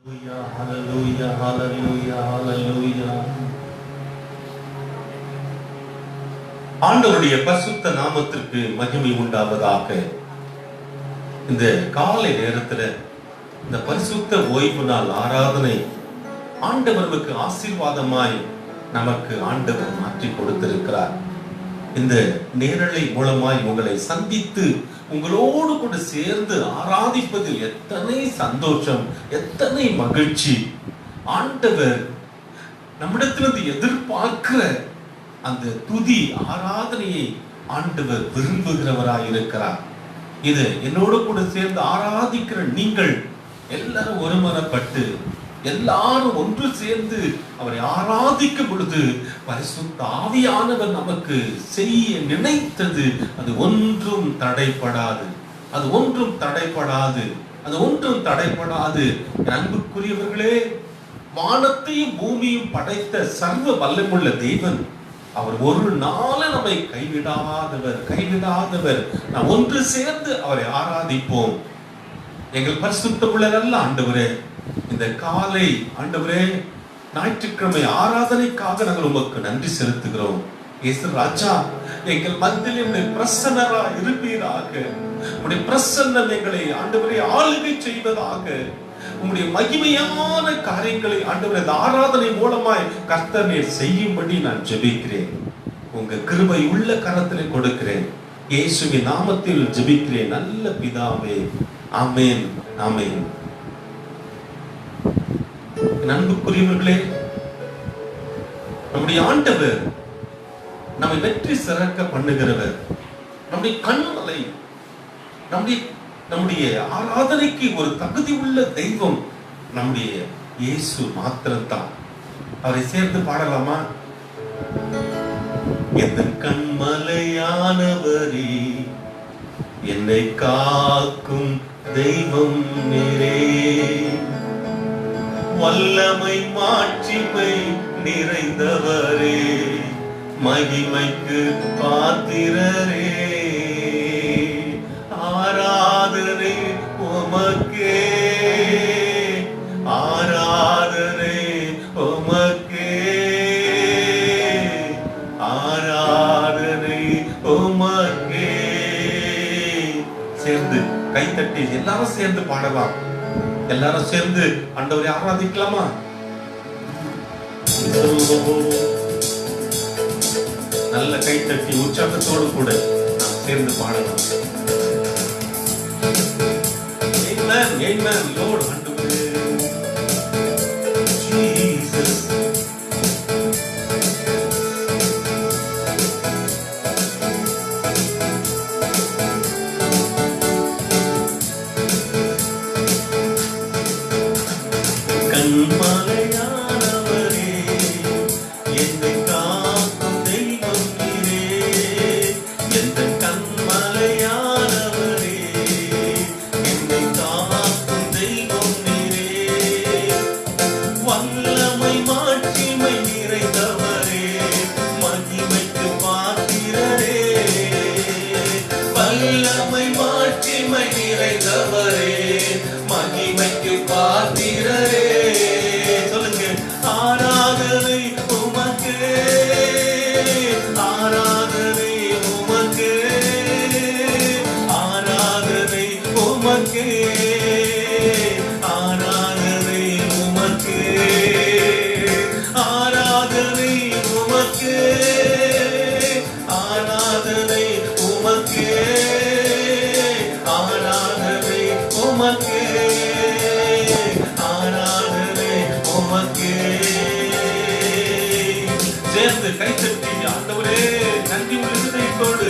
Hallelujah, hallelujah, hallelujah. ஆண்டவருடைய பரிசுத்த நாமத்திற்கு மகிமை உண்டாவதாக. இந்த காலை நேரத்துல இந்த பரிசுத்த ஓய்வு நாள் ஆராதனை ஆண்டவருக்கு ஆசீர்வாதமாய் நமக்கு ஆண்டவர் மாற்றி கொடுத்திருக்கிறார். இந்த நேரலை மூலமாய் உங்களை சந்தித்து உங்களோடு கூட சேர்ந்து ஆராதிப்பதில் எத்தனை சந்தோஷம், எத்தனை மகிழ்ச்சி. ஆண்டவர் நம்மிடத்திலிருந்து எதிர்பார்க்கிற அந்த துதி ஆராதனையை ஆண்டவர் விரும்புகிறவராயிருக்கிறார். இது என்னோடு கூட சேர்ந்து ஆராதிக்கிற நீங்கள் எல்லாரும் ஒருமனப்பட்டு எல்லாரும் ஒன்று சேர்ந்து அவரை ஆராதிக்கும் பொழுது பரிசுத்த ஆவியானவர் நமக்கு செய்ய நினைத்தது அது ஒன்றும் தடைப்படாது. அது ஒன்றும் தடைப்படாது. அது ஒன்றும் தடைப்படாது. அன்புக்குரியவர்களே, வானத்தையும் பூமியும் படைத்த சர்வ வல்லமுள்ள தேவன் அவர் ஒரு நாள் நம்மை கைவிடாதவர். நாம் ஒன்று சேர்ந்து அவரை ஆராதிப்போம். எங்கள் பரிசுத்த பிள்ளைகள் ஆண்டவரே, இந்த காலை ஆண்டவரே ஞாயிற்றுக்கிழமை ஆராதனைக்காக நாங்கள் உமக்கு நன்றி செலுத்துகிறோம். இயேசு ராஜா, எங்கள் மத்தியில் உம்முடைய பிரசன்னரா இருப்பீராக. உம்முடைய பிரசன்னம் எங்களை ஆண்டவரே ஆளுகை செய்வதாக. உம்முடைய மகிமையான காரியங்களை ஆண்டவரே ஆராதனை மூலமாய் கர்த்தர் நீர் செய்யும்படி நான் ஜெபிக்கிறேன். உங்க கிருபை உள்ள கரத்திலே கொடுக்கிறேன். இயேசுவின் நாமத்தில் ஜெபிக்கிறேன் நல்ல பிதாவே. ஆமென், ஆமென். அன்புக்குரியவர்களே, நம்முடைய ஆண்டவர் நம்மை வெற்றி சிறக்க பண்ணுகிறவர். நம்முடைய கண்மலை, நம்முடைய ஆராதனைக்கு ஒரு தகுதி உள்ள தெய்வம் நம்முடைய இயேசு மாத்திரம்தான். அவரை சேர்ந்து பாடலாமா? எந்த கண்மலையானவரே, என்னை காக்கும் தெய்வம் நீரே, வல்லமை மாட்சிமை நிறைந்தவரே, மகிமைக்கு பாத்திரரே, ஆராதனை உமக்கே, ஆராதனை உமக்கே, ஆராதனை உமக்கே. சேர்ந்து கைத்தட்டி எல்லாரும் சேர்ந்து பாடலாம். எல்லாரும் சேர்ந்து ஆண்டவரை ஆராதிக்கலாமா? நல்ல கைத்தட்டி உற்சாகத்தோடு கூட நாம் சேர்ந்து பாடலாம். Amen, amen, Lord, ஆண்டவரே Jesus. கண்மலையானவரே, என்னை காக்கும் தெய்வம் நீரே, எந்த கண்மலையானவரே, என்னை காக்கும் தெய்வம் நீரே, வல்லமை மாட்சிமை நிறைந்தவரே, மகிமைக்கு பாத்திரரே, வல்லமை மாட்சிமை நிறைந்தவரே, மகிமைக்கு பாத்திரரே. சொல்லுங்க, ஆராதனை உமக்கே, ஆராதனை உமக்கே, ஆராதனை உமக்கே, ஆராதனை உமக்கே, ஆராதனை உமக்கே, ஆராதனை உமக்கே, ஆராதனை உமக்கே, ஆராதனை உமக்கே. சேர்ந்து கைத்தட்டி ஆண்டவரே நன்றி உள்ளதோடு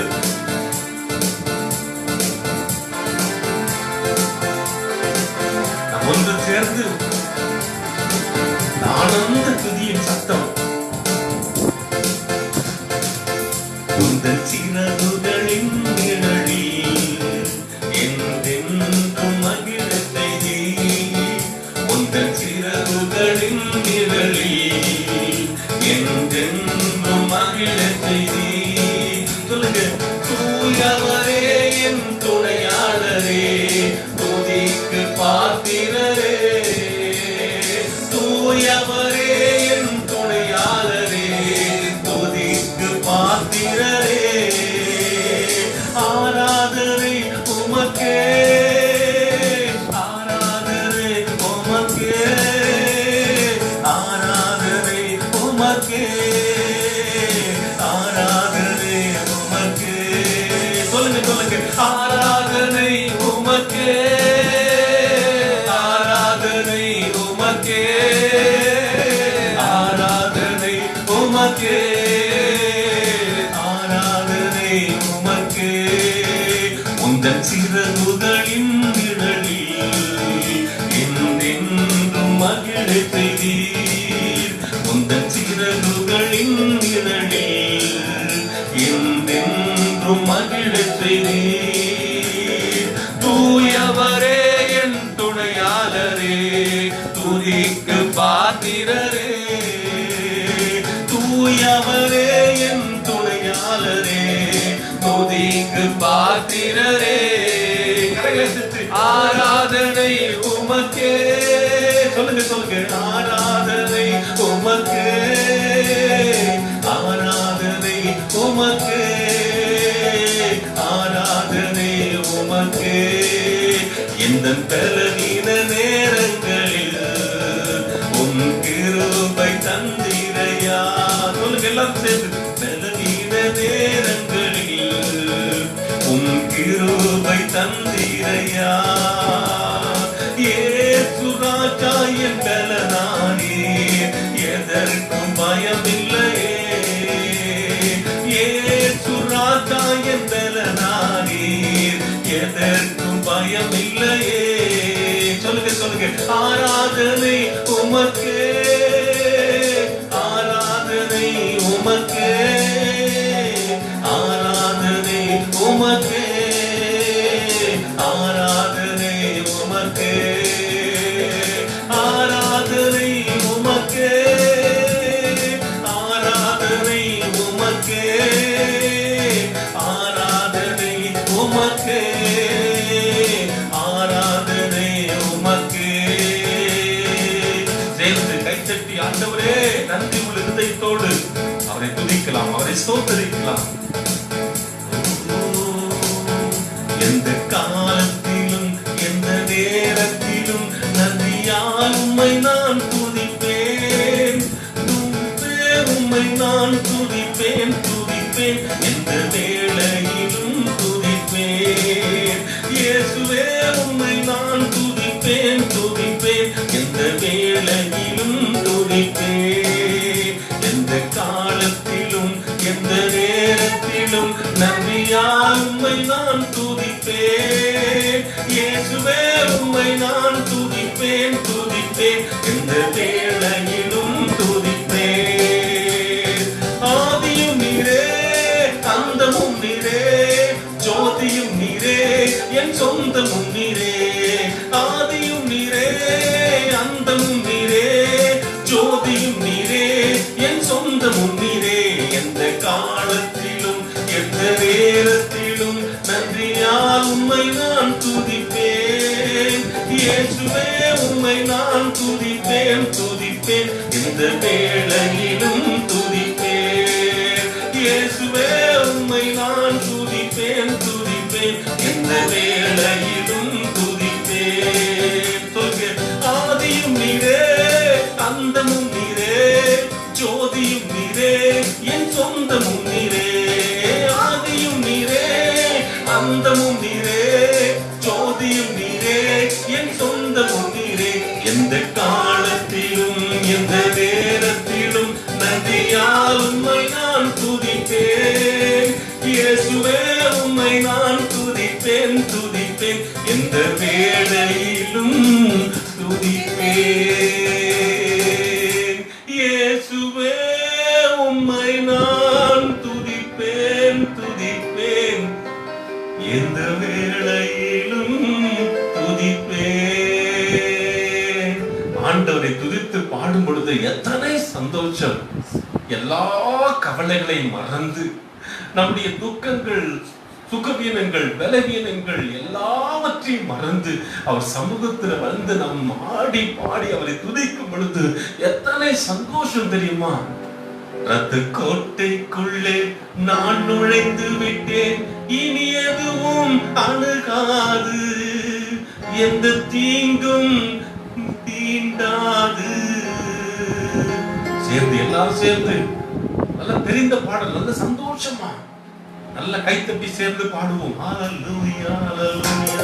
நாம் ஒன்று சேர்ந்து ஆனந்த துதியின் சத்தம். உந்தன் சிறகுகளின் நிழலில் என்றென்றும் மகிழச் செய்தி, உந்தன் சிறகுகளின் நிழலில் என்றென்றும் மகிழச் செய்தி. சொல்லுங்க, தூயவரே என் துணையாளரே, துதிக்கு பாத்திரரே, உமக்கே ஆராதனை உமக்கே. உந்தன் சிறகுகளின் நிழலில் என்றென்றும் மகிழச் செய்தீர். உந்தன் சிறகுகளின் நிழலில் என்றென்றும் மகிழச் செய்தீர். தூயவரே என் துணையாளரே, துதிக்கு பாத்திரரே. தூயவரே என் துணையாளரே, துதிக்கு பாத்திரரே. ஆராதனை உமக்கே. சொல்லுங்க சொல்லுங்க. ஆராதனை உமக்கே, ஆராதனை உமக்கே, ஆராதனை உமக்கே. இந்த பலவீன நேரங்களில் உன் கிருபை தந்திரையா. சொல்லுங்க எல்லாரும் சேர்ந்து. பலவீன நேரங்களில் உன் கிருபை தந்திரையா. இயேசு ராஜா என் பலனானே, எதற்கும் பயமில்லையே. இயேசு ராஜா என் பலனானே, எதற்கும் பயமில்லையே. சொல்லுங்க சொல்லுங்க. ஆராதனை உமக்கே, ஆராதனை உமக்கே, ஆராதனை உமக்கே, ஆராதனை உமக்கே, ஆராதனை உமக்கே, ஆராதனை உமக்கே, ஆராதனை உமக்கே, ஆராதனை உமக்கே. சேர்ந்து கைத்தட்டி ஆண்டவரே நன்றி உள்ள இருதயத்தோடு அவரை துதிக்கலாம், அவரை ஸ்தோத்திரிக்கலாம். எந்த காலத்திலும் எந்த நேரத்திலும் நன்றியால் உம்மை நான் துதிப்பேன். உம்மை நான் துதிப்பேன் துதிப்பேன், எந்த வேளையிலும் துதிப்பேன். இயேசுவே உம்மை நான் துதிப்பேன் துதிப்பேன், எந்த வேளையிலும் துதிப்பேன். எந்த காலத்திலும் எந்த நேரத்திலும் நன்றியால் உம்மை நான் துதிப்பேன். இயேசுவே உம்மை நான் துதிப்பேன் துதிப்பேன், எந்த வேளையிலும் துதிப்பேன். ஆதியும் நீரே, அந்தமும் நீரே, ஜோதியும் நீரே, என் சொந்தமும் நீரே. ஆதியும் நீரே, அந்தமும் நீரே, ஜோதியும் நீரே, என் சொந்தமும் நீரே. எந்த காலத்திலும் எந்த நேரத்திலும் நன்றியால் உம்மை நான் துதிப்பேன். இயேசுவே உம்மை நான் துதிப்பேன் துதிப்பேன், எந்த வேளையிலும் துதிப்பேன். இயேசுவே உம்மை நான் துதிப்பேன் துதிப்பேன், எந்த வேளையிலும் துதிப்பேன். சொல்லுங்க. ஆதியும் நீரே, அந்தமும் நீரே, ஜோதியும் நீரே, என் சொந்தமும் நீரே. ஆதியும் நீரே, அந்தமும் நீரே, ஜோதியும் நீரே, என் சொந்தமும் நீரே. எந்த காலத்திலும் எந்த நேரத்திலும் நன்றியால் உம்மை நான் துதிப்பேன். இயேசுவே உம்மை நான் துதிப்பேன் துதிப்பேன், எந்த வேளையிலும் துதிப்பேன். இயேசுவே உம்மை நான் துதிப்பேன் துதிப்பேன், எந்த வேளையிலும் துதிப்பேன். ஆண்டவரை துதித்து பாடும் பொழுது எத்தனை சந்தோஷம். எல்லா கவலைகளையும் மறந்து நம்முடைய துக்கங்கள், சுகவீனங்கள், பலவீனங்கள் எல்லாவற்றையும் மறந்து அவர் சமூகத்தில் வந்து நம் ஆடி பாடி அவரை துதிக்கும் பொழுது எத்தனை சந்தோஷம் தெரியுமா? ரத்த கோட்டைக்குள்ளே நான் நுழைந்து விட்டேன், இனி எதுவும் அணுகாது, எந்த தீங்கும் தீண்டாது. சேர்ந்து எல்லாரும் சேர்ந்து நல்ல தெரிந்த பாடல், நல்ல சந்தோஷமா நல்ல கைத்தட்டி சேர்ந்து பாடுவோம். ஹல்லேலூயா ஹல்லேலூயா.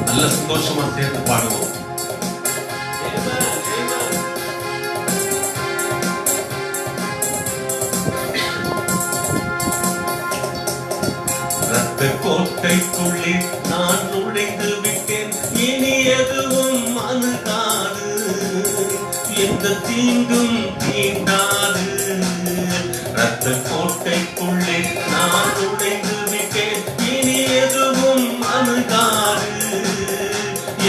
நல்ல சந்தோஷமா சேர்ந்து பாடுவோம். கோட்டைக்குள்ளே நான் நுழைந்து விட்டேன், இனி எதுவும் அணுகாது, எந்த தீங்கும் தீண்டாது. ரத்த கோட்டைக்குள்ளே நான் நுழைந்து விட்டேன், இனி எதுவும் அணுகாது,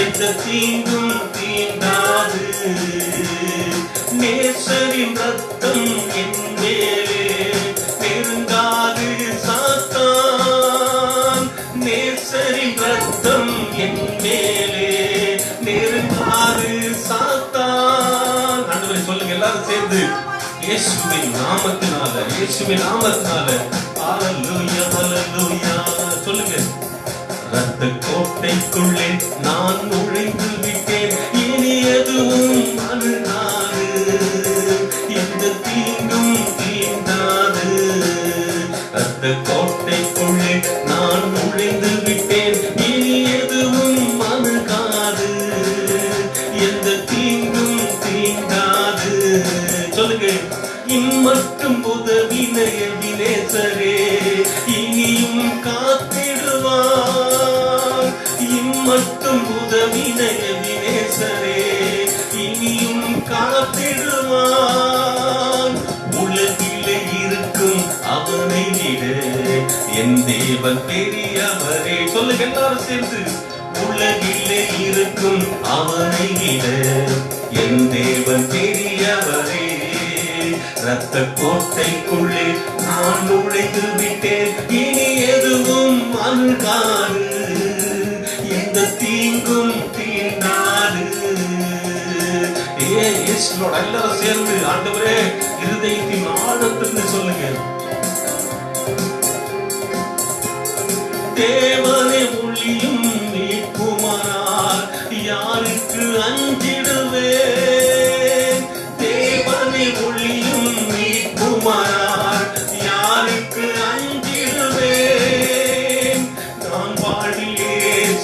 எந்த தீங்கும் தீண்டாது. நேசரின் ரத்தம் என் மேலே நெருங்காது சாத்தான், நேசரின் ரத்தம் என் மேலே நெருங்காது சாத்தான். ஆண்டவரே சொல்லுங்க எல்லாரும் சேர்ந்து, இயேசுவின் நாமத்தினால, இயேசுவின் நாமத்தினால. ஹல்லேலூயா ஹல்லேலூயா சொல்லுங்க. ரத்த கோட்டைக்குள்ளே நான் நுழைந்து விட்டேன், இனி எதுவும் அணுகாது, எந்த தீங்கும் தீண்டாது. ரத்த கோட்டைக்குள்ளே நான் நுழைந்து விட்டேன், இனி எதுவும் அணுகாது, எந்த தீங்கும் தீண்டாது. சொல்லுங்க. இம்மட்டும் உதவின எபினேசரே இனியும் காத்திடுவார், இம்மட்டும் உதவின எபினேசரே இனியும் காத்திடுவார். உலகிலே இருக்கும் அவனை விட என் தேவன் பெரியவரே. சொல்லுங்க எல்லாரும் சேர்ந்து. உலகிலே இருக்கும் அவனை விட என் தேவன் பெரியவரே. ரத்த கோட்டைக்குள்ளே நான் நுழைந்து விட்டேன், இனி எதுவும் அணுகாது, எந்த தீங்கும் தீண்டாது. எல்லாரும் சேர்ந்து ஆண்டவரே இருதயத்தின் ஆழத்திலிருந்து சொல்லுங்க. தேவனே ஒளியும் மீட்புமானார் யாருக்கு அஞ்சிடுவேன், தேவனே ஒளியும் மீட்புமானார் யாருக்கு அஞ்சிடுவேன். நான் வாழியே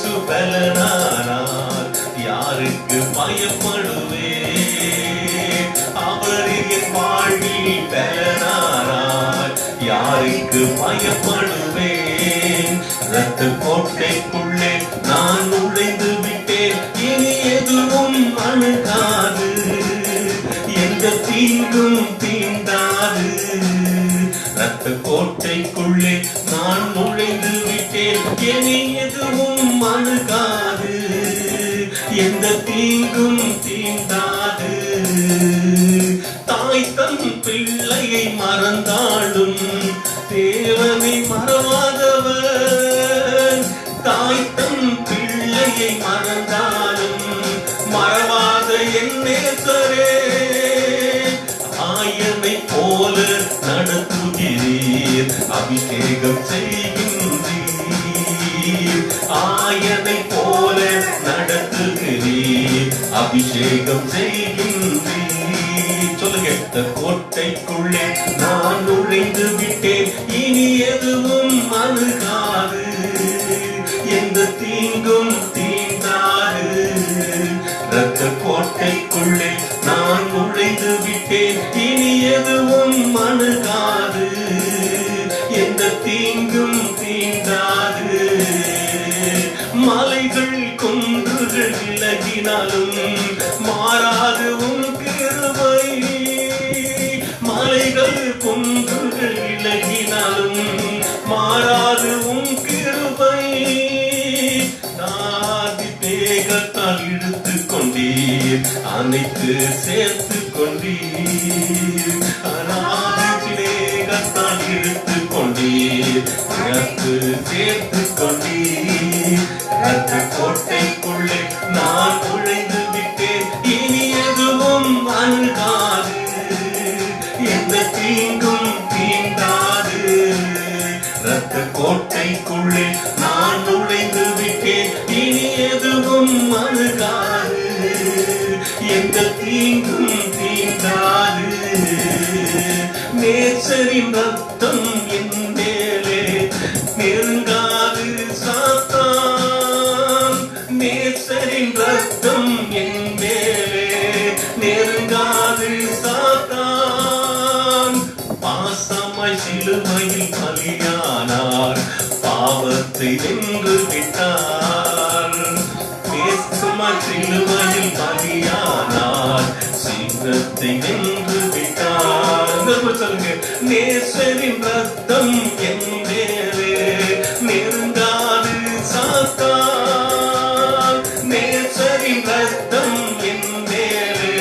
சுபலனானார் யாருக்கு பயப்படுவேன், அவர் என் வாழ்வில் பலனானார் யாருக்கு பயப்படுவேன். ரத்த கோட்டைக்குள்ளே நான் நுழைந்து விட்டேன், இனி எதுவும் அணுகாது, எந்த தீங்கும் தீண்டாது. ரத்த கோட்டைக்குள்ளே நான் நுழைந்து விட்டேன், இனி எதுவும் அணுகாது, எந்த தீங்கும் தீண்டாது. தாய் தன் பிள்ளையை மறந்தாலும் தேவனை மறவாதவர், தாய் தன் பிள்ளையை மறந்தாலும் மறவாத என் நேசரே. ஆயனை போல நடத்துகிறீர், அபிஷேகம் செய்கின்றீர், ஆயனை போல நடத்துகிறீர், அபிஷேகம் செய்கின்றீர். சொல்லுங்க. கோட்டைக்குள்ளே நான் நுழைந்து விட்டேன், இனி எதுவும் அணுகாது, எந்த தீங்கும் தீண்டாது. ரத்த கோட்டைக்குள்ளே நான் நுழைந்து விட்டேன், இனி எதுவும் அணுகாது, எந்த தீங்கும் தீண்டாது. மலைகள் குன்றுகள் விலகினாலும் மாறாது உன் கிருபை, மலைகள் குன்றுகள் விலகினாலும் மாறாது உன் கிருபை. நாதி தேகத்தால் இழுத்து கொண்டீர், அனைத்து சேர்த்து கொண்டீர், அநாதி தேகத்தால் இழுத்து கொண்டீர், சேர்த்து கொண்டீர். ரத்த கோட்டைக்குள்ளே நான் நுழைந்து விட்டேன், இனி எதுவும் அணுகாது, எந்த தீங்கும் தீண்டாது. ரத்த கோட்டைக்குள்ளே நான் நுழைந்து விட்டேன், இனி எதுவும் அணுகாது, எந்த தீங்கும் தீண்டாது. நேசரின் ரத்தம் என் மேலே நெருங்காது சாத்தான், நேசரின் ரத்தம் என் மேலே நெருங்காது சாத்தான். பாசமாய் சிலுவையில் பலியானார், பாவத்தை பாவத்தை வென்று விட்டார். சிலுவையில் பலியானார், சிங்கத்தை வென்று விட்டார். சொல்லுங்க, நேசரின் ரத்தம் என் மேலே நெருங்காது சாத்தான். நேசரின் ரத்தம் என் மேலே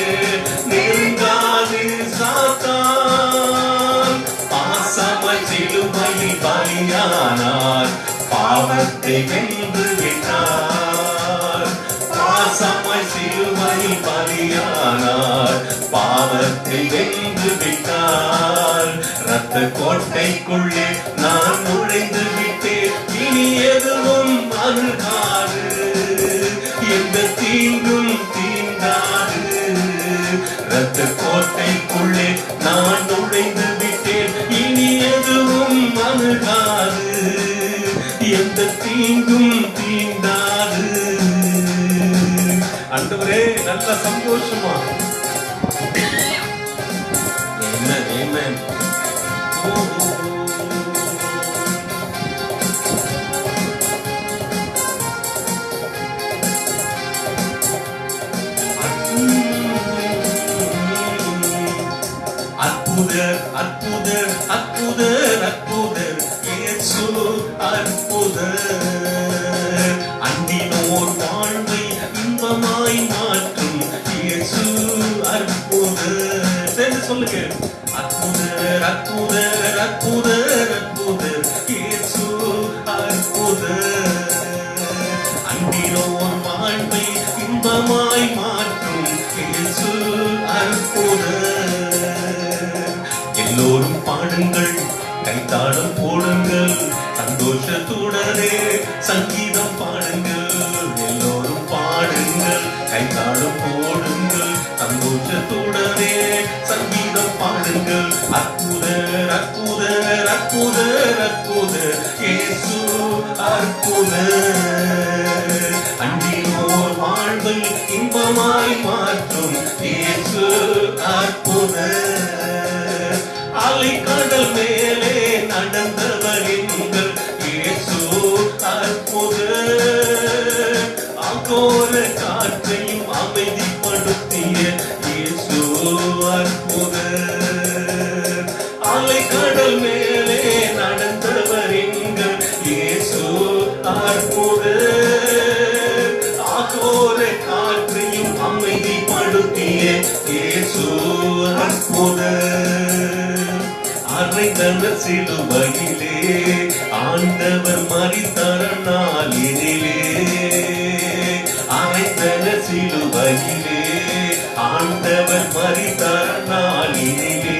நெருங்காது சாத்தான். பாசமாய் சிலுவையில் பலியானார், பாவத்தை வென்று விட்டார். பாசமாய் சிலுவையில் பலியானார், பாவத்தை வென்று விட்டார். ரத்த கோட்டைக்குள்ளே நான் நுழைந்து விட்டேன், இனி எதுவும் அணுகாது, எந்த தீங்கும் தீண்டாது. ரத்த கோட்டைக்குள்ளே நான் நுழைந்து விட்டேன், இனி எதுவும் அணுகாது, எந்த தீங்கும் தீண்டாது. ஆண்டவரே, நல்ல சந்தோஷமா. Amen, amen. அற்புதர் அற்புதர் அற்புதர் அற்புதர் இயேசு அற்புதர். அன்பினோர் வாழ்வை இன்பமாய் மாற்றும் இயேசு அற்புதர். சேர்ந்து சொல்லுங்க, அற்புதர் அற்புதர் அற்புதர் அற்புதர் இயேசு அற்புதர். அன்பினோர் வாழ்வை இன்பமாய் மாற்றும் இயேசு அற்புதர். எல்லோரும் பாடுங்கள், கைத்தாளம் போடுங்கள், சந்தோஷத்துடனே சங்கீதம் பாடுங்கள். எல்லோரும் பாடுங்கள், கைத்தாளம் போடுங்கள், சந்தோஷத்துடனே சங்கீதம் பாடுங்கள். அற்புதர் அற்புதர் அற்புதர் அற்புதர் இயேசு அற்புதர். அன்பினோர் வாழ்வை இன்பமாய் மாற்றும் இயேசு அற்புதர். அலைக்கடல் மேலே நடந்தவர் எங்கள் இயேசு அற்புதர். அகோர காற்றையும் அமைதிப்படுத்திய இயேசு அற்புதர். அலைக்கடல் மேலே நடந்தவர் எங்கள் இயேசு அற்புதர். அகோர காற்றையும் அமைதிப்படுத்திய இயேசு அற்புதர். அறைந்தவர் சிலுவையிலே ஆண்டவர் மரித்தார் நாளினிலே. அறைந்தவர் சிலுவையிலே ஆண்டவர் மரித்தார் நாளினிலே.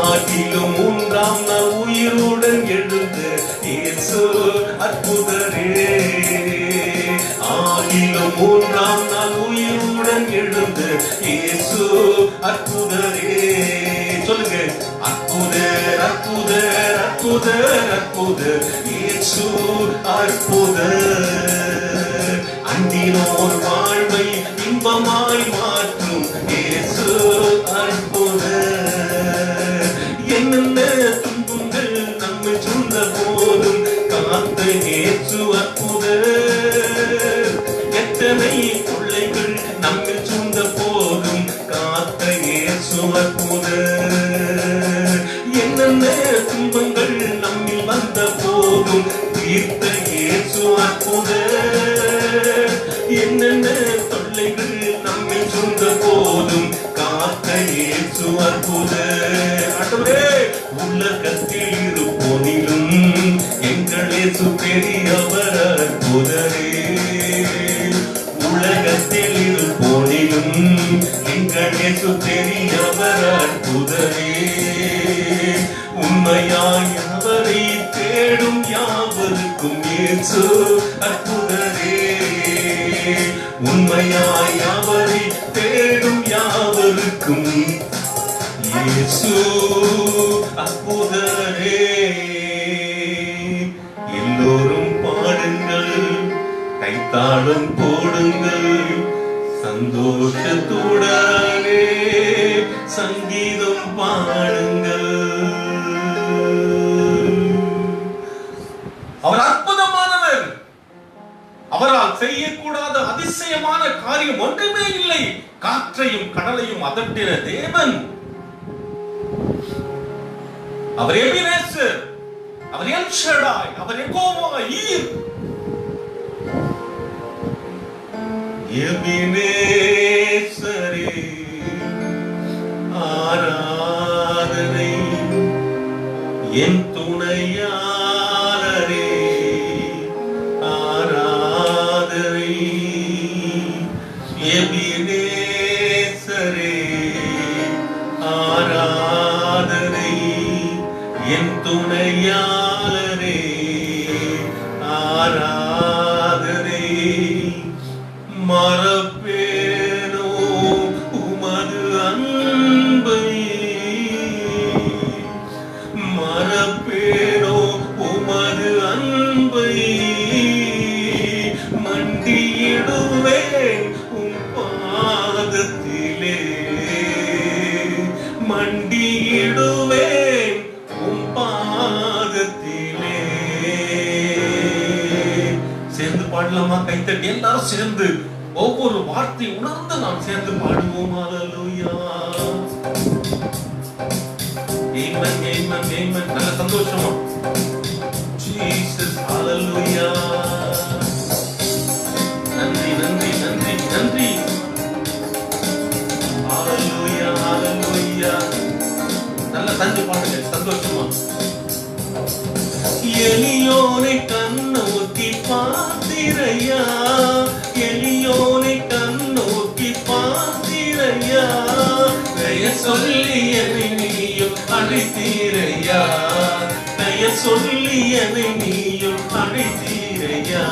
ஆகிலும் 3ஆம் நாள் உயிருடன் எழுந்த இயேசு அற்புதரே. ஆகிலும் 3ஆம் நாள் உயிருடன் எழுந்த இயேசு அற்புதரே. சொல்லுங்க, அற்புதர் அற்புதர் அற்புதர் அற்புதர் இயேசு அற்புதர். அன்பினோர் வாழ்வை இன்பமாய் மாற்றும் இயேசு அற்புதர். என்னென்ன துன்பங்கள் நம்மை சூழ்ந்த போதும் காத்த இயேசு அற்புதர். எத்தனை தொல்லைகள் நம்மை சூழ்ந்த போதும் காத்த இயேசு அற்புதர். என்னென்ன துன்பங்கள் நம்மில் வந்த போதும் தீர்த்த இயேசு அற்புதர். என்னென்ன தொல்லைகள் நம்மை சூழ்ந்த போதும் காத்த இயேசு அற்புதர். ஆண்டவரே, உலகத்தில் இருப்போனிலும் எங்கள் இயேசு பெரியவர் அற்புதரே. உலகத்தில் இருப்போனிலும் எங்கள் இயேசு பெரியவர் அற்புதரே. உண்மையாய் அவரை தேடும் யாவருக்கும் இயேசு அற்புதரே. உண்மையாய் அவரை தேடும் யாவருக்கும் இயேசு அற்புதரே. எல்லோரும் பாடுங்கள், கைத்தாளம் போடுங்கள், சந்தோஷத்துடனே சங்கீதம் பாடுங்கள். அவர் அற்புதமானவர். அவரால் செய்யக்கூடாத அதிசயமான காரியம் ஒன்றுமே இல்லை. காற்றையும் கடலையும் அதட்டின தேவன். அவர் எபினேசர், அவர் எல் ஷடாய், அவர் யெகோவா ஈர். எபினேசரே ஆராதனை, என் துணையாளரே ஆராதனை. எபினேசரே ஆராதனை, என் துணையாளரே ஆராதனை. மறப்பேனோ உமது அன்பை, மறப்பேனோ உமது அன்பை. மண்டியிடுவேன் உம் பாதத்திலே, மண்டியிடுவேன் உம் பாதத்திலே. சேர்ந்து பாடலாமா? கைத்தட்டி எல்லாரும் சேர்ந்து ஒவ்வொரு வார்த்தை உணர்ந்து நாம் சேர்ந்து பாடுவோம். ஹல்லேலூயா, ஆமென், ஆமென், ஆமென். நல்ல சந்தோஷமா ஜீசஸ். ஹல்லேலூயா, நன்றி நன்றி நன்றி நன்றி. ஹல்லேலூயா, ஹல்லேலூயா. நல்ல தஞ்சு பாடுங்க சந்தோஷமா. எளியோனை கண்ணோக்கி பார்த்திரையா, எளியோனை கண்ணோக்கி பார்த்திரையா. பெயர் சொல்லி என்னை நீயும் அழைத்தீரையா, பெயர் சொல்லி என்னை நீயும் அழைத்தீரையா.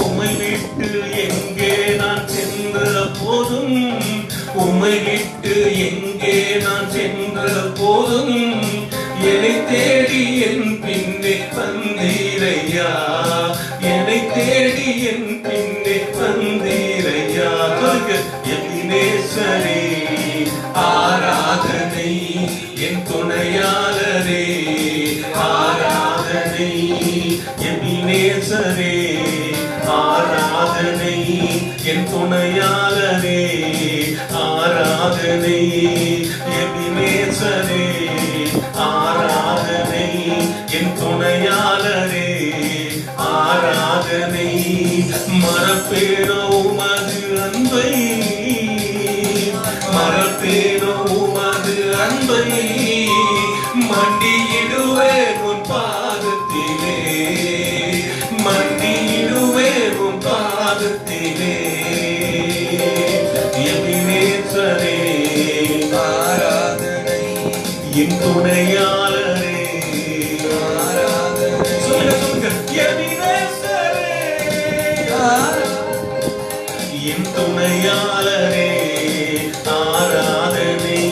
உம்மை விட்டு எங்கே நான் சென்ற போதும், உம்மை விட்டு எங்கே நான் சென்ற போதும், என்னை தேடி என் பின்னே வந்தீரையா, என்னை தேடி என் பின்னே வந்தீரையா. எபினேசரே ஆராதனை, என் துணையாளரே ஆராதனை. எபினேசரே ஆராதனை, என் துணையாளரே ஆராதனை. எபினேசரே ஆராதனை, என் துணையாளரே ஆராதனை. மறப்பேனோ உமது அன்பை, மறப்பேனோ உமது அன்பை. மண்டியிடுவேன் உன் பாதத்திலே, மண்டியிடுவேன் உன் பாதத்திலே. எபினேசரே ஆராதனை, என் துணையாளரே ஆராதனை. சொல்லுங்க சொல்லுங்க. எபினேசரே என் துணையாளரே ஆராதனை.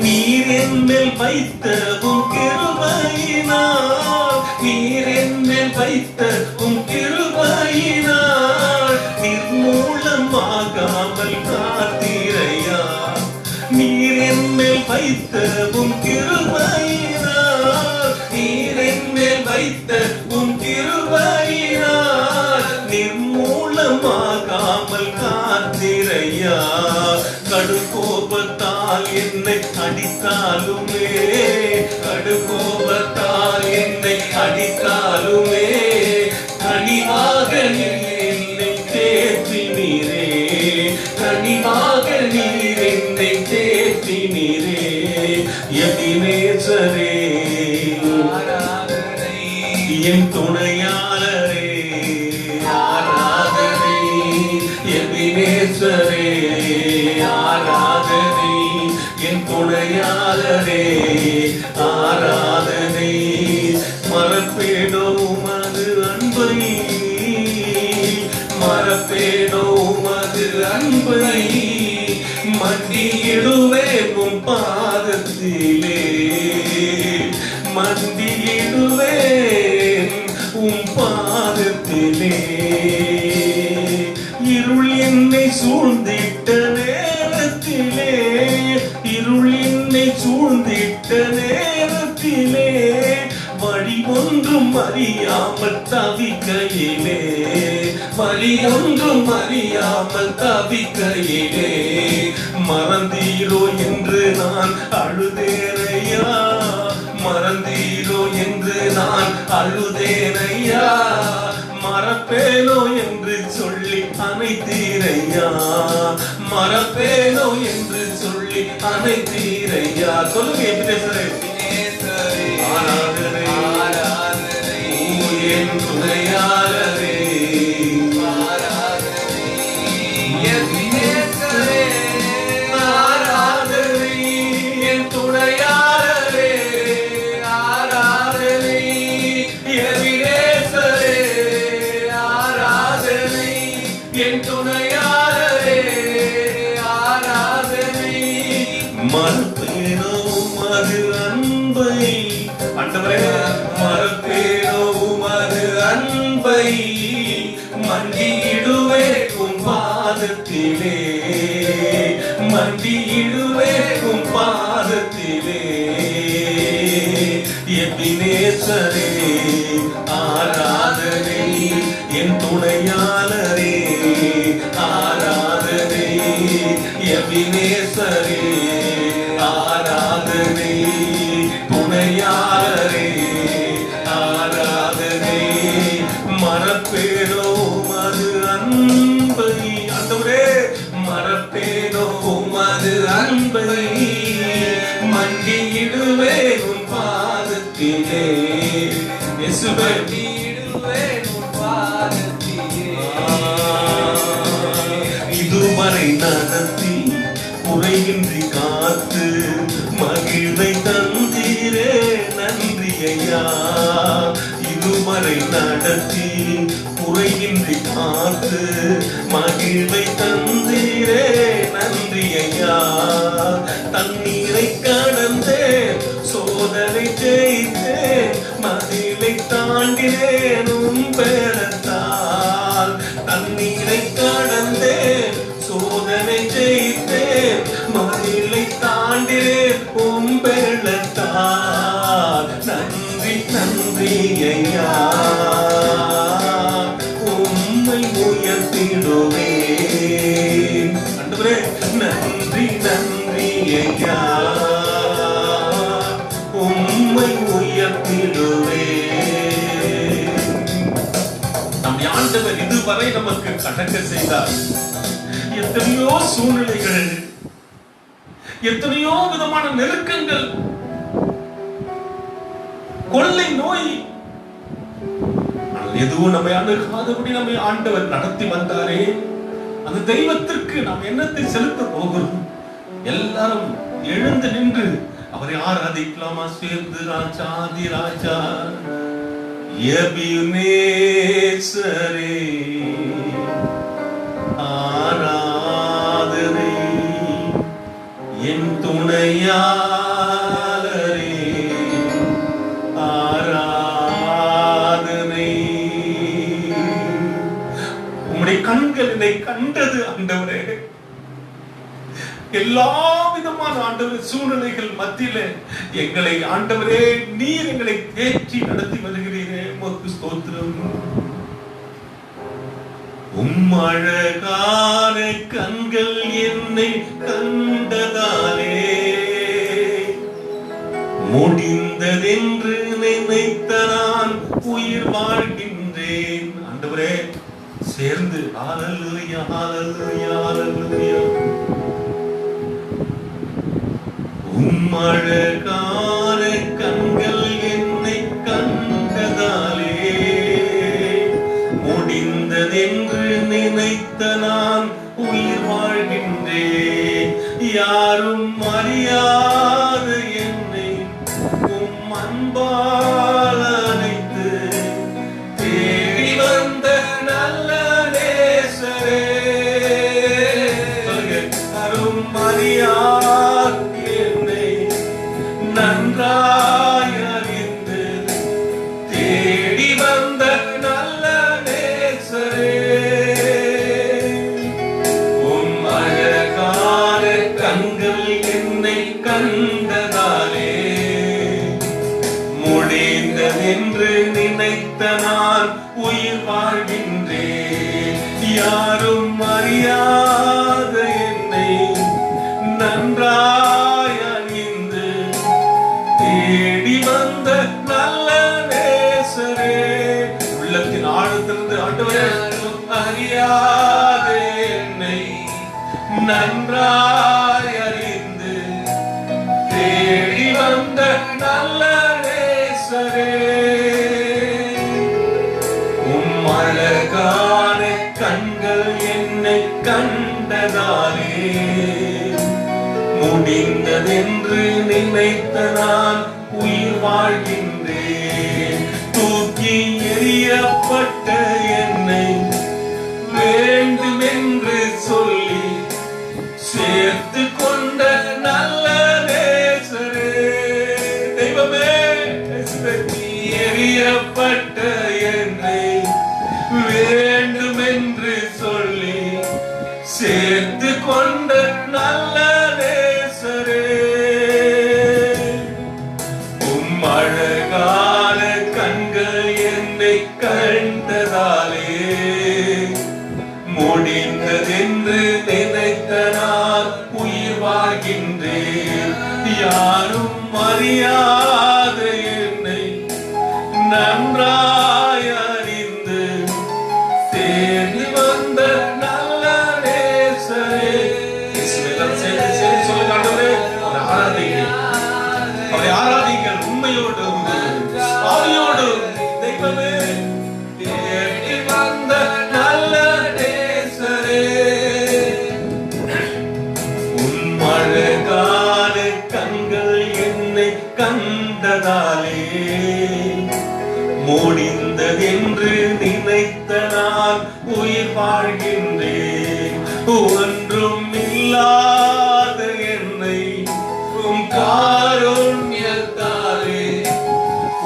நீர் என் மேல் வைத்த உம் கிருபையினால், நீர் என் மேல் வைத்த உம் கிருபையினால் நிர்மூலமாகாமல் காத்தீரையா. நீர் என் மேல் வைத்த உம் கிருபையினால், நீர் என் மேல் வைத்த உம் கிருபையினால் நிர்மூலமாகாமல் காத்தீரையா. கடுகோபத்தால் என்னை அடித்தாலுமே, கடுகோபத்தால் என்னை அடித்தாலுமே, கனிவாக என்னை தேற்றினீரே, கனிவாக நீர் என்னை தேற்றினீரே. எபினேசரே ஆராதனை, என் துணையாளரே ஆராதனை. எபினேசரே ஆராதனை, என் துணையாளரே ஆராதனை. மறப்பேனோ உமது அன்பை, மறப்பேனோ உமது அன்பை. மண்டியிடுவேன் உம் பாதத்திலே, மண்டியிடுவேன் உம் பாதத்திலே. இருள் என்னை சூழ்ந்திட்ட நேரத்திலே, இருள் என்னை சூழ்ந்திட்ட நேரத்திலே வழி ஒன்றும் அறியாமல் தவிக்கையிலே, வழி ஒன்றும் அறியாமல் தவிக்கையிலே, மறந்தீரோ என்று நான் அழுதேனையா, மறந்தீரோ என்று நான் அழுதேனையா, மறப்பேனோ என்று சொல்லி அனைத்தீரையா, மறப்பேனோ என்று சொல்லி அனைத்தீரையா. சொல்லுங்க எபினேசரே, ஆராதனை ஆராதனை என் துணையாளரே, ஆராதனை எபினேசரே, ஆராதனை என் துணையாளரே, ஆராதனை எபினேசரே, ஆராதனை என் துணையாளரே, ஆராதனை. மறுப்பேனோ அது அன்பை, ஆண்டவரே மறுப்பேனோ அது அன்பை, மண்டியிடுவே உம் பாதத்திலே, மண்டியிடுவே உம் பாதத்திலே. எபினேசரே, ஆராதனை என் துணையாளரே, ஆராதனை எபினேசரே, ஆராதனை துணையாளரே, ஆராதனை. மறப்பேனோ அது அன்பை, ஆண்டவரே மறப்பேனோ அது அன்பை, மண்டியிடுவே உன் பாதத்திலே, இயேசுவே மண்டியிடுவே உன் பாதத்திலே. இதுவரை நடத்தி குறையின்றி காத்து மகிழ்வை தந்தீரே நன்றி ஐயா, இதுவரை நடத்தி குறையின்றி காத்து மகிழ்வை தந்தீரே நன்றி ஐயா. தண்ணீரை கடந்தே சோதனை ஜெயித்தே, மதிலை தாண்டினேன் உம் பெறத்தால், தண்ணீரை கடந்தே சோதனை ஜெயித்தேன், மதிலை தாண்டினேன் உம் பெறத்தால். நன்றி நன்றி ஐயா, உம்மை உயர்த்திடுவேன். ஆண்டவரே நன்றி நன்றி ஐயா, உம்மை உயர்த்திடுவேன். நம்முடைய ஆண்டவர் இதுவரை நமக்கு கடக்க செய்தார். எத்தனையோ சூழ்நிலைகள், எத்தனையோ விதமான நெருக்கங்கள், கொள்ளை நோய், எதுவும் நம்மை அணுகாதபடி நம்மை ஆண்டவர் நடத்தி வந்தாரே. அந்த தெய்வத்திற்கு நாம் என்னத்தை செலுத்த போகிறோம்? எல்லாரும் எழுந்து நின்று அவரை ஆராதிக்கலாமா சேர்ந்து? ராஜாதி ராஜா எபினேசரே, ஆராதனை என் துணையாளரே, ஆராதனை. உம்முடைய கண்கள் என்னை கண்டது ஆண்டவரே. எல்லா விதமான ஆண்டவர் சூழ்நிலைகள் மத்தியில எங்களை ஆண்டவரே நீர் எங்களை தேற்றி நடத்தி வருகிறீரே, உமக்கு ஸ்தோத்திரம். அழகான கண்கள் என்னை கண்டதாலே முடிந்ததென்று நினைத்த நான் உயிர் வாழ்கின்றேன். ஆண்டவரே சேர்ந்து ஹalleluya ஹalleluya ஹalleluya. அழகான கண்கள் என்னை கண்டதாலே முடிந்ததென்று நினைத்த நான் உயிர் வாழ்கின்றேன். யாரும் அறியாத என்னை உம் அன்பால் அழைத்து தேடி வந்த நல்ல நேசரே, யாரும் அறியாத என்னை நன்றாய் அறிந்து தேடி வந்த நல்ல நேசரே, உம் அழகான கண்கள் என்னை கண்டதாலே முடிந்ததென்று யாரும் அறியாத என்னை நன்றாய் அறிந்து தேடி வந்த நல்ல நேசரே. உள்ளத்தின் ஆழத்திலிருந்து ஆண்டவரே, அறியாத என்னை நன்றாய் அறிந்து தேடி வந்த நல்ல நேசரே. அழகான கண்கள் என்னை கண்டதாலே முடிந்ததென்று நினைத்த நான் உயிர் வாழ்கின்றேன். தூக்கி எறியப்பட்ட என்னை வேண்டுமென்று சொல்லி சேர்த்து கொண்ட நல்ல நேசரே. தெய்வமே, எறியப்பட்ட என்னை வேண்டுமென்று சொல்லி சேர்த்து கொண்ட நல்ல நேசரே. அழகான கண்கள் என்னை கண்டதாலே முடிந்ததென்று நினைத்த நான் உயிர் வாழ்கின்றேன். யாரும் அறியாத என்னை நன்றாய் அறிந்து தேடி வந்த நல்ல நேசரே. அவரை ஆராதிங்கள் உண்மையோடு ஆவியோடு. தெய்வமே, தேடி வந்த நல்ல நேசரே. அழகான கண்கள் என்னை கண்டதாலே முடிந்ததென்று நினைத்த நான் உயிர் வாழ்கின்றேன். ஒன்றும் இல்லாத என்னை காருண்யத்தாலே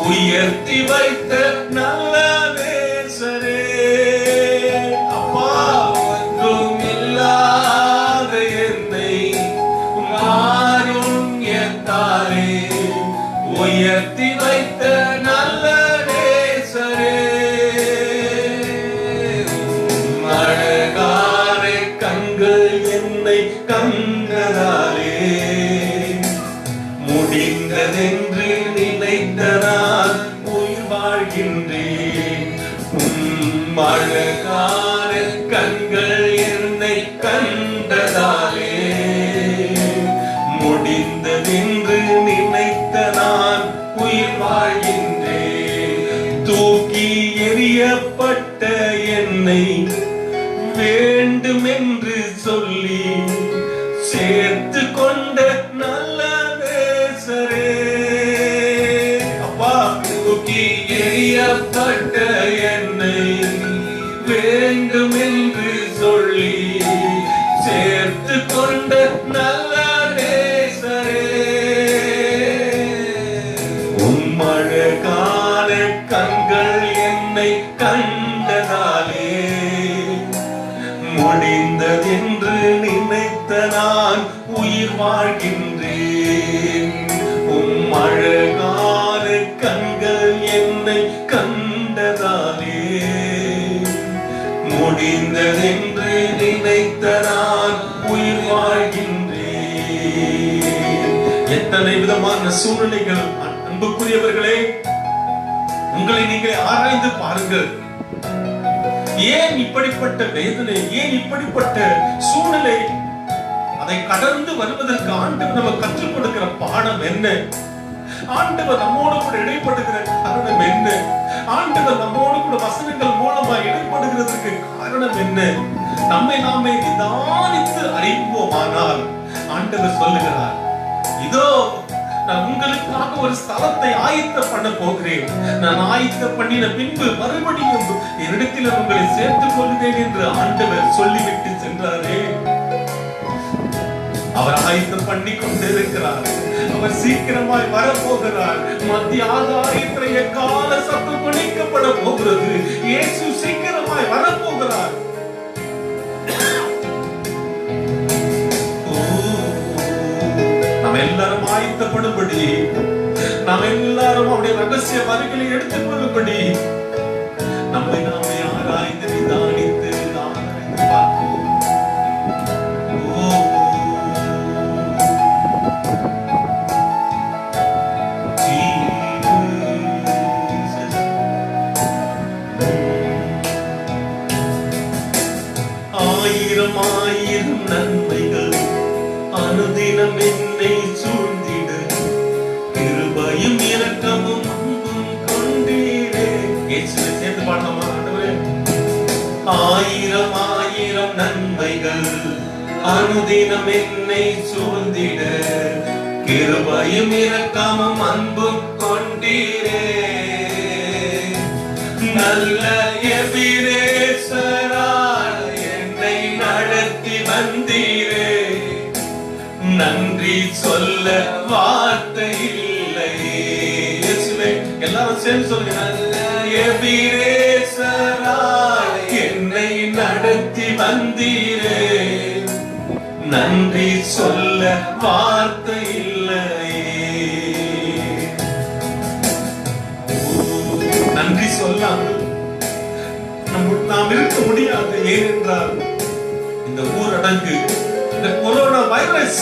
உயர்த்தி வைத்த நல்ல நேசரே. அப்பா, ஒன்றும் இல்லாத என்னை காருண்யத்தாலே உயர்த்தி வைத்த நல்ல நேசரே. அழகான கண்கள் என்னை கண்டதாலே முடிந்ததென்று நினைத்த நான் உயிர் வாழ்கின்றேன். அழகான கண்கள் என்னை கண்டதாலே முடிந்ததென்று நினைத்த நான் உயிர் வாழ்கின்றேன். தூக்கி எறியப்பட்ட என்னை வேண்டுமென்று சொல்லி சேர்த்து கொண்ட நல்ல நேசரே. அப்பா, தூக்கி எறியப்பட்ட என்னை வேண்டுமென்று சொல்லி சேர்த்து கொண்ட நல்ல நேசரே. அழகான கண்கள் என்னை கண்டதாலே முடிந்ததென்று நினைத்த நான் உயிர் வாழ்கின்றேன். அழகான கண்கள் என்னை கண்டதாலே முடிந்ததென்று நினைத்த நான் உயிர் வாழ்கின்றேன். எத்தனை விதமான சூழ்நிலைகள் அன்புக்குரியவர்களே, உங்களை நீங்களே ஆராய்ந்து பாருங்கள். ஏன் இப்படிப்பட்ட வேதனை, ஏன் இப்படிப்பட்ட சூழ்நிலை? அதை கடந்து வருவதற்கு ஆண்டவர் நமக்கு கற்றுக் கொடுக்கிற பாடம் என்ன? ஆண்டவர் நம்மோடு கூட இடைப்படுகிற காரணம் என்ன? ஆண்டவர் நம்மோடு கூட வசனங்கள் மூலமா இடைப்படுகிறதுக்கு காரணம் என்ன? நம்மை நாமே நிதானித்து அறிவோமானால் ஆண்டவர் சொல்லுகிறார், இதோ நான் உங்களுக்காக ஒரு ஸ்தலத்தை ஆயத்த பண்ண போகிறேன். நான் ஆயத்த பண்ணின பின்பு மறுபடியும் என்னிடத்தில் உங்களை சேர்த்துக் கொள்வேன் என்று ஆண்டவர் சொல்லிவிட்டு சென்றாரே. அவர் ஆயத்தம் பண்ணி கொண்டிருக்கிறார். அவர் சீக்கிரமாய் வரப்போகிறார். மத்திய ஆகாயத்திலே கால சத்தம் துணிக்கப்பட போகிறது. இயேசு சீக்கிரமாய் வரப்போகிறார். நாம் எல்லாரும் ஆயத்தப்படும்படி, நாம் எல்லாரும் அவருடைய ரகசிய வருகையை எடுத்துக் கொள்ளும்படி நம்மை நாமே ஆராய்ந்து நிதானித்து ஆயிரம் ஆயிரம் நன்மைகள் அனுதினம் என்னை சூழ்ந்திட, கிருபையும் இரக்கமும் அன்பும் கொண்டீரே. இயேசுவை சேர்ந்து பாடலாமா? ஆண்டவரே, ஆயிரம் ஆயிரம் நன்மைகள் அனுதினம் என்னை சூழ்ந்திட, கிருபையும் இரக்கமும் அன்பும் கொண்டீரே. நல்ல எபிரேசராய் என்னை நடத்தி வந்தீரே, நன்றி சொல்ல வார்த்தை இல்லை. எல்லாரும் சேர்ந்து சொல்லுங்க. நல்ல எபிரேசராய் என்னை நடத்தி வந்தீரே, நன்றி சொல்ல வார்த்தை இல்லை. நன்றி சொல்லாமல் நாம் இருக்க முடியாது. ஏனென்றால் இந்த ஊரடங்கு, இந்த கொரோனா வைரஸ்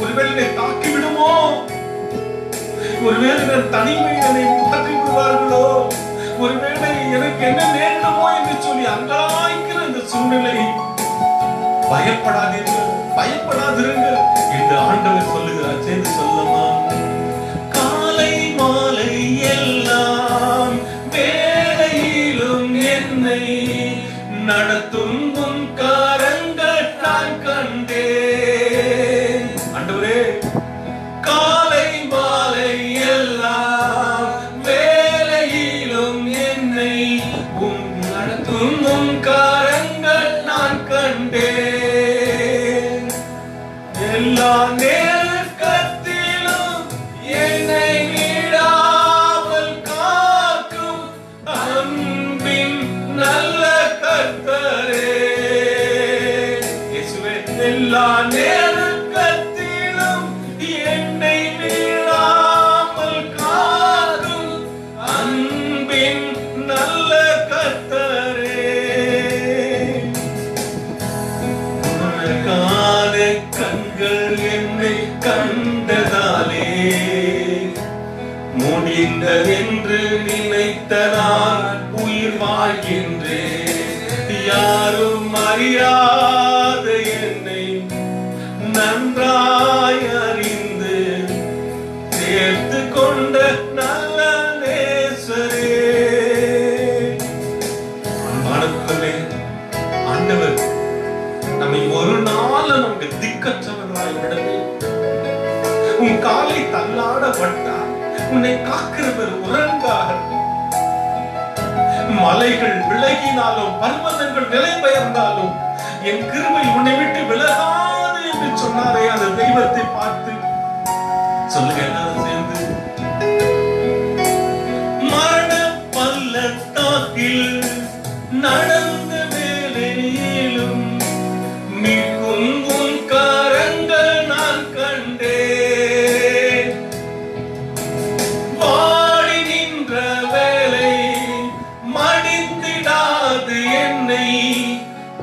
ஒருவேளை தாக்கி விடுமோ, ஒருவேளை தனிமையை பற்றி விடுவார்களோ, ஒருவேளை எனக்கு என்ன நேரிடுமோ என்று சொல்லி அங்காய்க்கிற இந்த சூழ்நிலை. பயப்படாதீர்கள், பயப்படாதிருங்கள் என்று ஆண்டவர் சொல்லுகிறார். சேர்ந்து சொல்லமா? காலை மாலை எல்லாம் வேளையிலும் என்னை நடத்தும் உன் கரங்கள் நான் கண்டேன். ஆண்டவரே, காலை மாலை எல்லாம் வேளையிலும் என்னை நடத்தும் உன் கரங்கள் நான் கண்டேன். எல்லா நேரத்திலும் என்னை விடாமல் காக்கும் அன்பின் நல்ல கர்த்தரே. இயேசுவே, எல்லா நேரத்திலும் என்னை விடாமல் காக்கும் அன்பின் நல்ல கர்த்தரே. உனக்கான கண்கள் என்னை கண்டதாலே முடிந்ததென்று நினைத்த நான் உயிர் வாழ்கின்றேன். யாரும் அறியாத என்னை நன்றாய் அறிந்து சேர்த்து கொண்ட நல்ல நேசரே. அன்பானவர்களே, ஆண்டவர் நம்மை ஒரு நாள் நமக்கு திக்கற்றவர்களாய் விடவே, உன் காலை தள்ளாட பட்டார், உன்னை காக்கிறவர் உறங்கார். மலைகள் விலகினாலும் பர்வதங்கள் நிலை பெயர்ந்தாலும் என் கிருபை உன்னை விட்டு விலகாது என்று சொன்னாரே, அந்த தெய்வத்தை பார்த்து சொல்லுங்க எல்லாரும் சேர்ந்து. மரண பள்ளத்தாக்கில் நடந்த வேளையிலும் மீட்கும் உன் கரங்கள் நான் கண்டேன். வாடி நின்ற வேளை மடிந்திடாது என்னை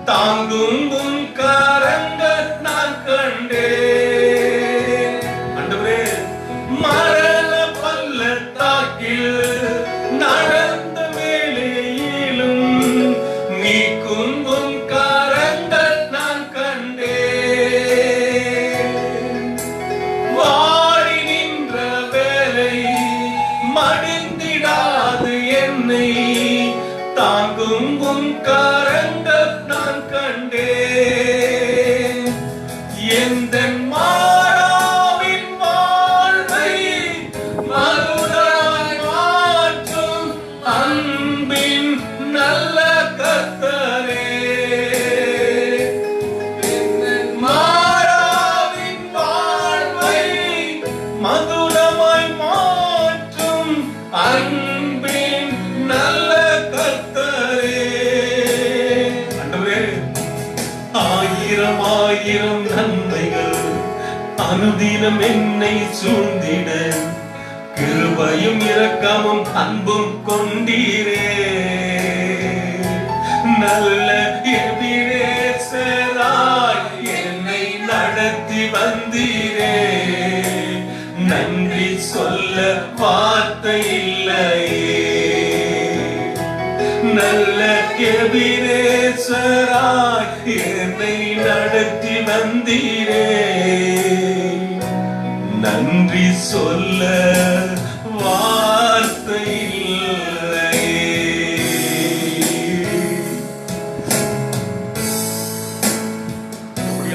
தாங்கும் உன் கரங்கள் நான் கண்டேன். ஆண்டவரே, மரண பள்ளத்தாக்கில் நடந்த வேளையிலும் மீட்கும் உன் கரங்கள் நான் கண்டேன். வாடி நின்ற வேளை மடிந்திடாது என்னை தாங்கும் உன் கரங்கள் நான் கண்டேன். எந்தன் மாறாவின் வாழ்வை மறுதாய் மாற்றும் அன்பின் நல்ல கர்த்தரே. எந்தன் மாறாவின் வாழ்வை மதுரமாய் மாற்றும் அன்பின் நல்ல கர்த்தரே. ஆண்டவரே, ஆயிரம் ஆயிரம் நன்மைகள் அனுதினம் என்னை சூழ்ந்திட, கிருபையும் இரக்கமும் அன்பும் கொண்டீரே. நல்ல எபிரேசராய் என்னை நடத்தி வந்தீரே, நன்றி சொல்ல வார்த்தை இல்லையே. நல்ல எபிரேசராய் என்னை நடத்தி வந்தீரே, நன்றி சொல்ல வார்த்தை இல்லையே.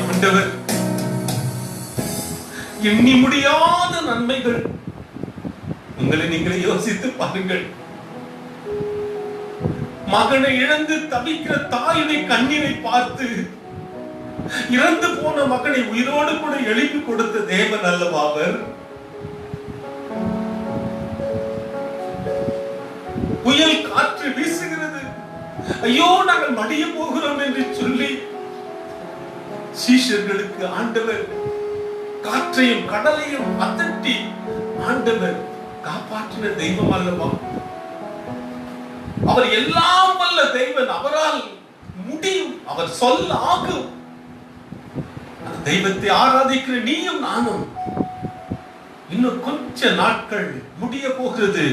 ஆண்டவர் எண்ணி முடியாத நன்மைகள். உங்களை நீங்களே யோசித்து பாருங்கள். மகனை இழந்து தவிக்கிற தாயுடைய கண்ணீரை பார்த்து இறந்து போன மகனை உயிரோடு கூட எழுப்பி கொடுத்த தேவன் அல்லவா அவர்? புயல் காற்று வீசுகிறது, ஐயோ நாங்கள் மடிய போகிறோம் என்று சொல்லி சீஷர்களுக்கு ஆண்டவர் காற்றையும் கடலையும் அதட்டி ஆண்டவர் காப்பாற்றின தெய்வம் அல்லவா? அவர் எல்லாம் வல்ல தெய்வன், அவரால் முடியும், அவர் சொல்ல ஆகும். அந்த தெய்வத்தை ஆராதிக்கிற நீயும் நானும் இன்னும் கொஞ்ச நாட்கள் முடிய போகிறது.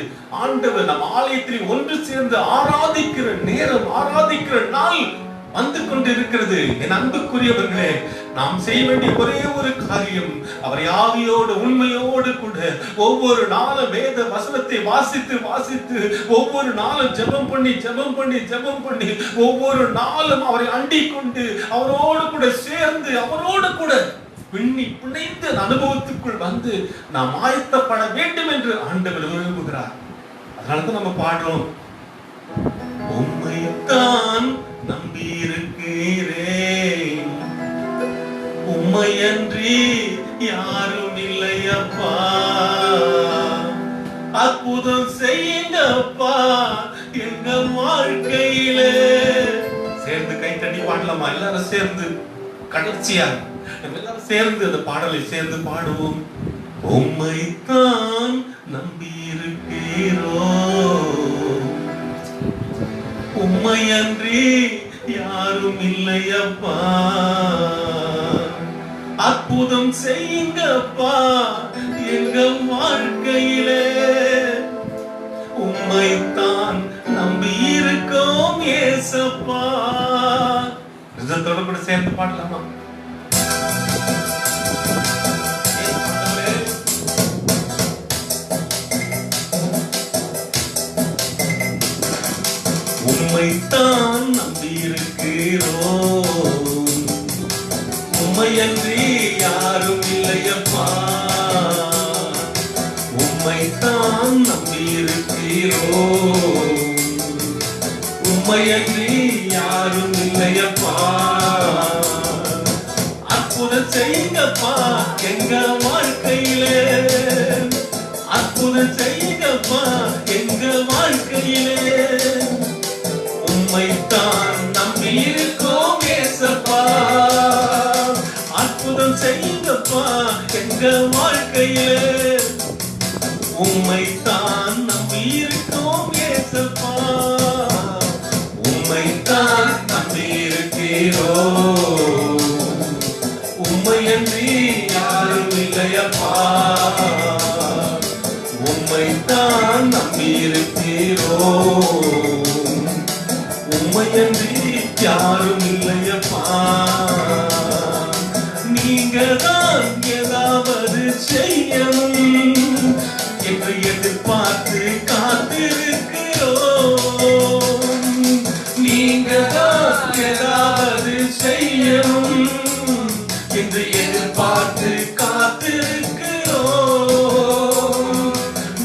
ஆண்டவர் நம் ஆலயத்தில் ஒன்று சேர்ந்து ஆராதிக்கிற நேரம், ஆராதிக்கிற நாள் வந்து கொண்டிருக்கிறது. என் அன்புக்குரியவர்களே, நாம் செய்ய வேண்டிய ஒரே ஒரு காரியம், அவரை ஆவியோடு உண்மையோடு கூட ஒவ்வொரு நாளும் வேத வசனத்தை வாசித்து வாசித்து ஒவ்வொரு நாளும் ஜெபம் பண்ணி ஒவ்வொரு நாளும் அவரை அண்டிக் கொண்டு அவரோடு கூட சேர்ந்து அவரோடு கூட பிணைந்து அனுபவத்துக்குள் வந்து நாம் ஆயத்தப்பட வேண்டும் என்று ஆண்டவர் விரும்புகிறார். அதனாலதான் நம்ம பாடுறோம், உம்மைத்தான் நம்பி இருக்கிறேன், உம்மையன்றி யாரும் இல்லையப்பா, அற்புதம் செய்யுங்கப்பா எங்க வாழ்க்கையில. சேர்ந்து கை தட்டி பாடலாமா? எல்லாரும் சேர்ந்து கடைசியா எல்லாரும் சேர்ந்து அந்த பாடலை சேர்ந்து பாடுவோம். உம்மைத்தான் நம்பி இருக்கிறோம், உம்மையன்றி யாரும் இல்லையப்பா, அற்புதம் செய்யுங்கப்பா எங்க வாழ்க்கையிலே, உம்மைத்தான் நம்பி இருக்கோம் ஏசப்பா. ரிதத்தோட கூட சேர்ந்து பாடலாமா? உம்மைத்தான் நம்பி இருக்கிறோம், உம்மையன்றி யாரும் இல்லையப்பா, உம்மைத்தான் நம்பி இருக்கிறோம், உம்மையன்றி யாரும் இல்லையப்பா, அற்புதம் செய்யுங்கப்பா எங்க வாழ்க்கையிலே, அற்புதம் செய்யுங்கப்பா எங்க வாழ்க்கையிலே, உம்மைத்தான் நம்பி இருக்கோம் ஏசப்பா, அற்புதம் செய்யுங்கப்பா எங்க வாழ்க்கையிலே, உம்மைத்தான் நம்பி இருக்கோம் ஏசப்பா, உம்மைத்தான் நம்பி இருக்கிறோம், உம்மையன்றி யாரும் இல்லையப்பா, உம்மைத்தான் நம்பி இருக்கிறோம், உம்மையன்றி யாரும் இல்லையப்பா. நீங்க தான் ஏதாவது செய்யணும் என்று எதிர்பார்த்து காத்திருக்கிறோம், நீங்க தான் ஏதாவது செய்யணும் என்று எதிர்பார்த்து காத்திருக்கிறோம்,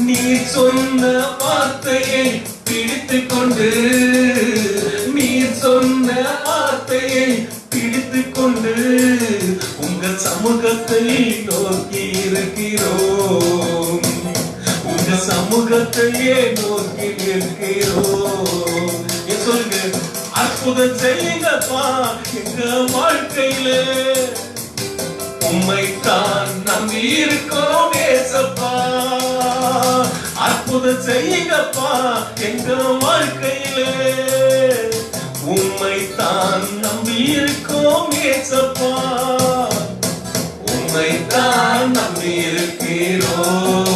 நீ சொன்ன வார்த்தையை பிடித்துக் கொண்டு, நீ சொன்ன வார்த்தையை பிடித்துக் கொண்டு உங்க சமூகத்தை நோக்கி இருக்கிறோம், உங்க சமூகத்தையே நோக்கி இருக்கிறோம். சொல்லுங்க, அற்புதம் செய்யுங்கப்பா எங்க வாழ்க்கையில, உம்மைத்தான் நம்பி இருக்கோம் ஏசப்பா, அற்புதம் செய்யுங்கப்பா எங்க வாழ்க்கையிலே, உம்மைத்தான் நம்பி இருக்கோம் ஏசப்பா, உம்மைத்தான் நம்பி இருக்கிறோம்,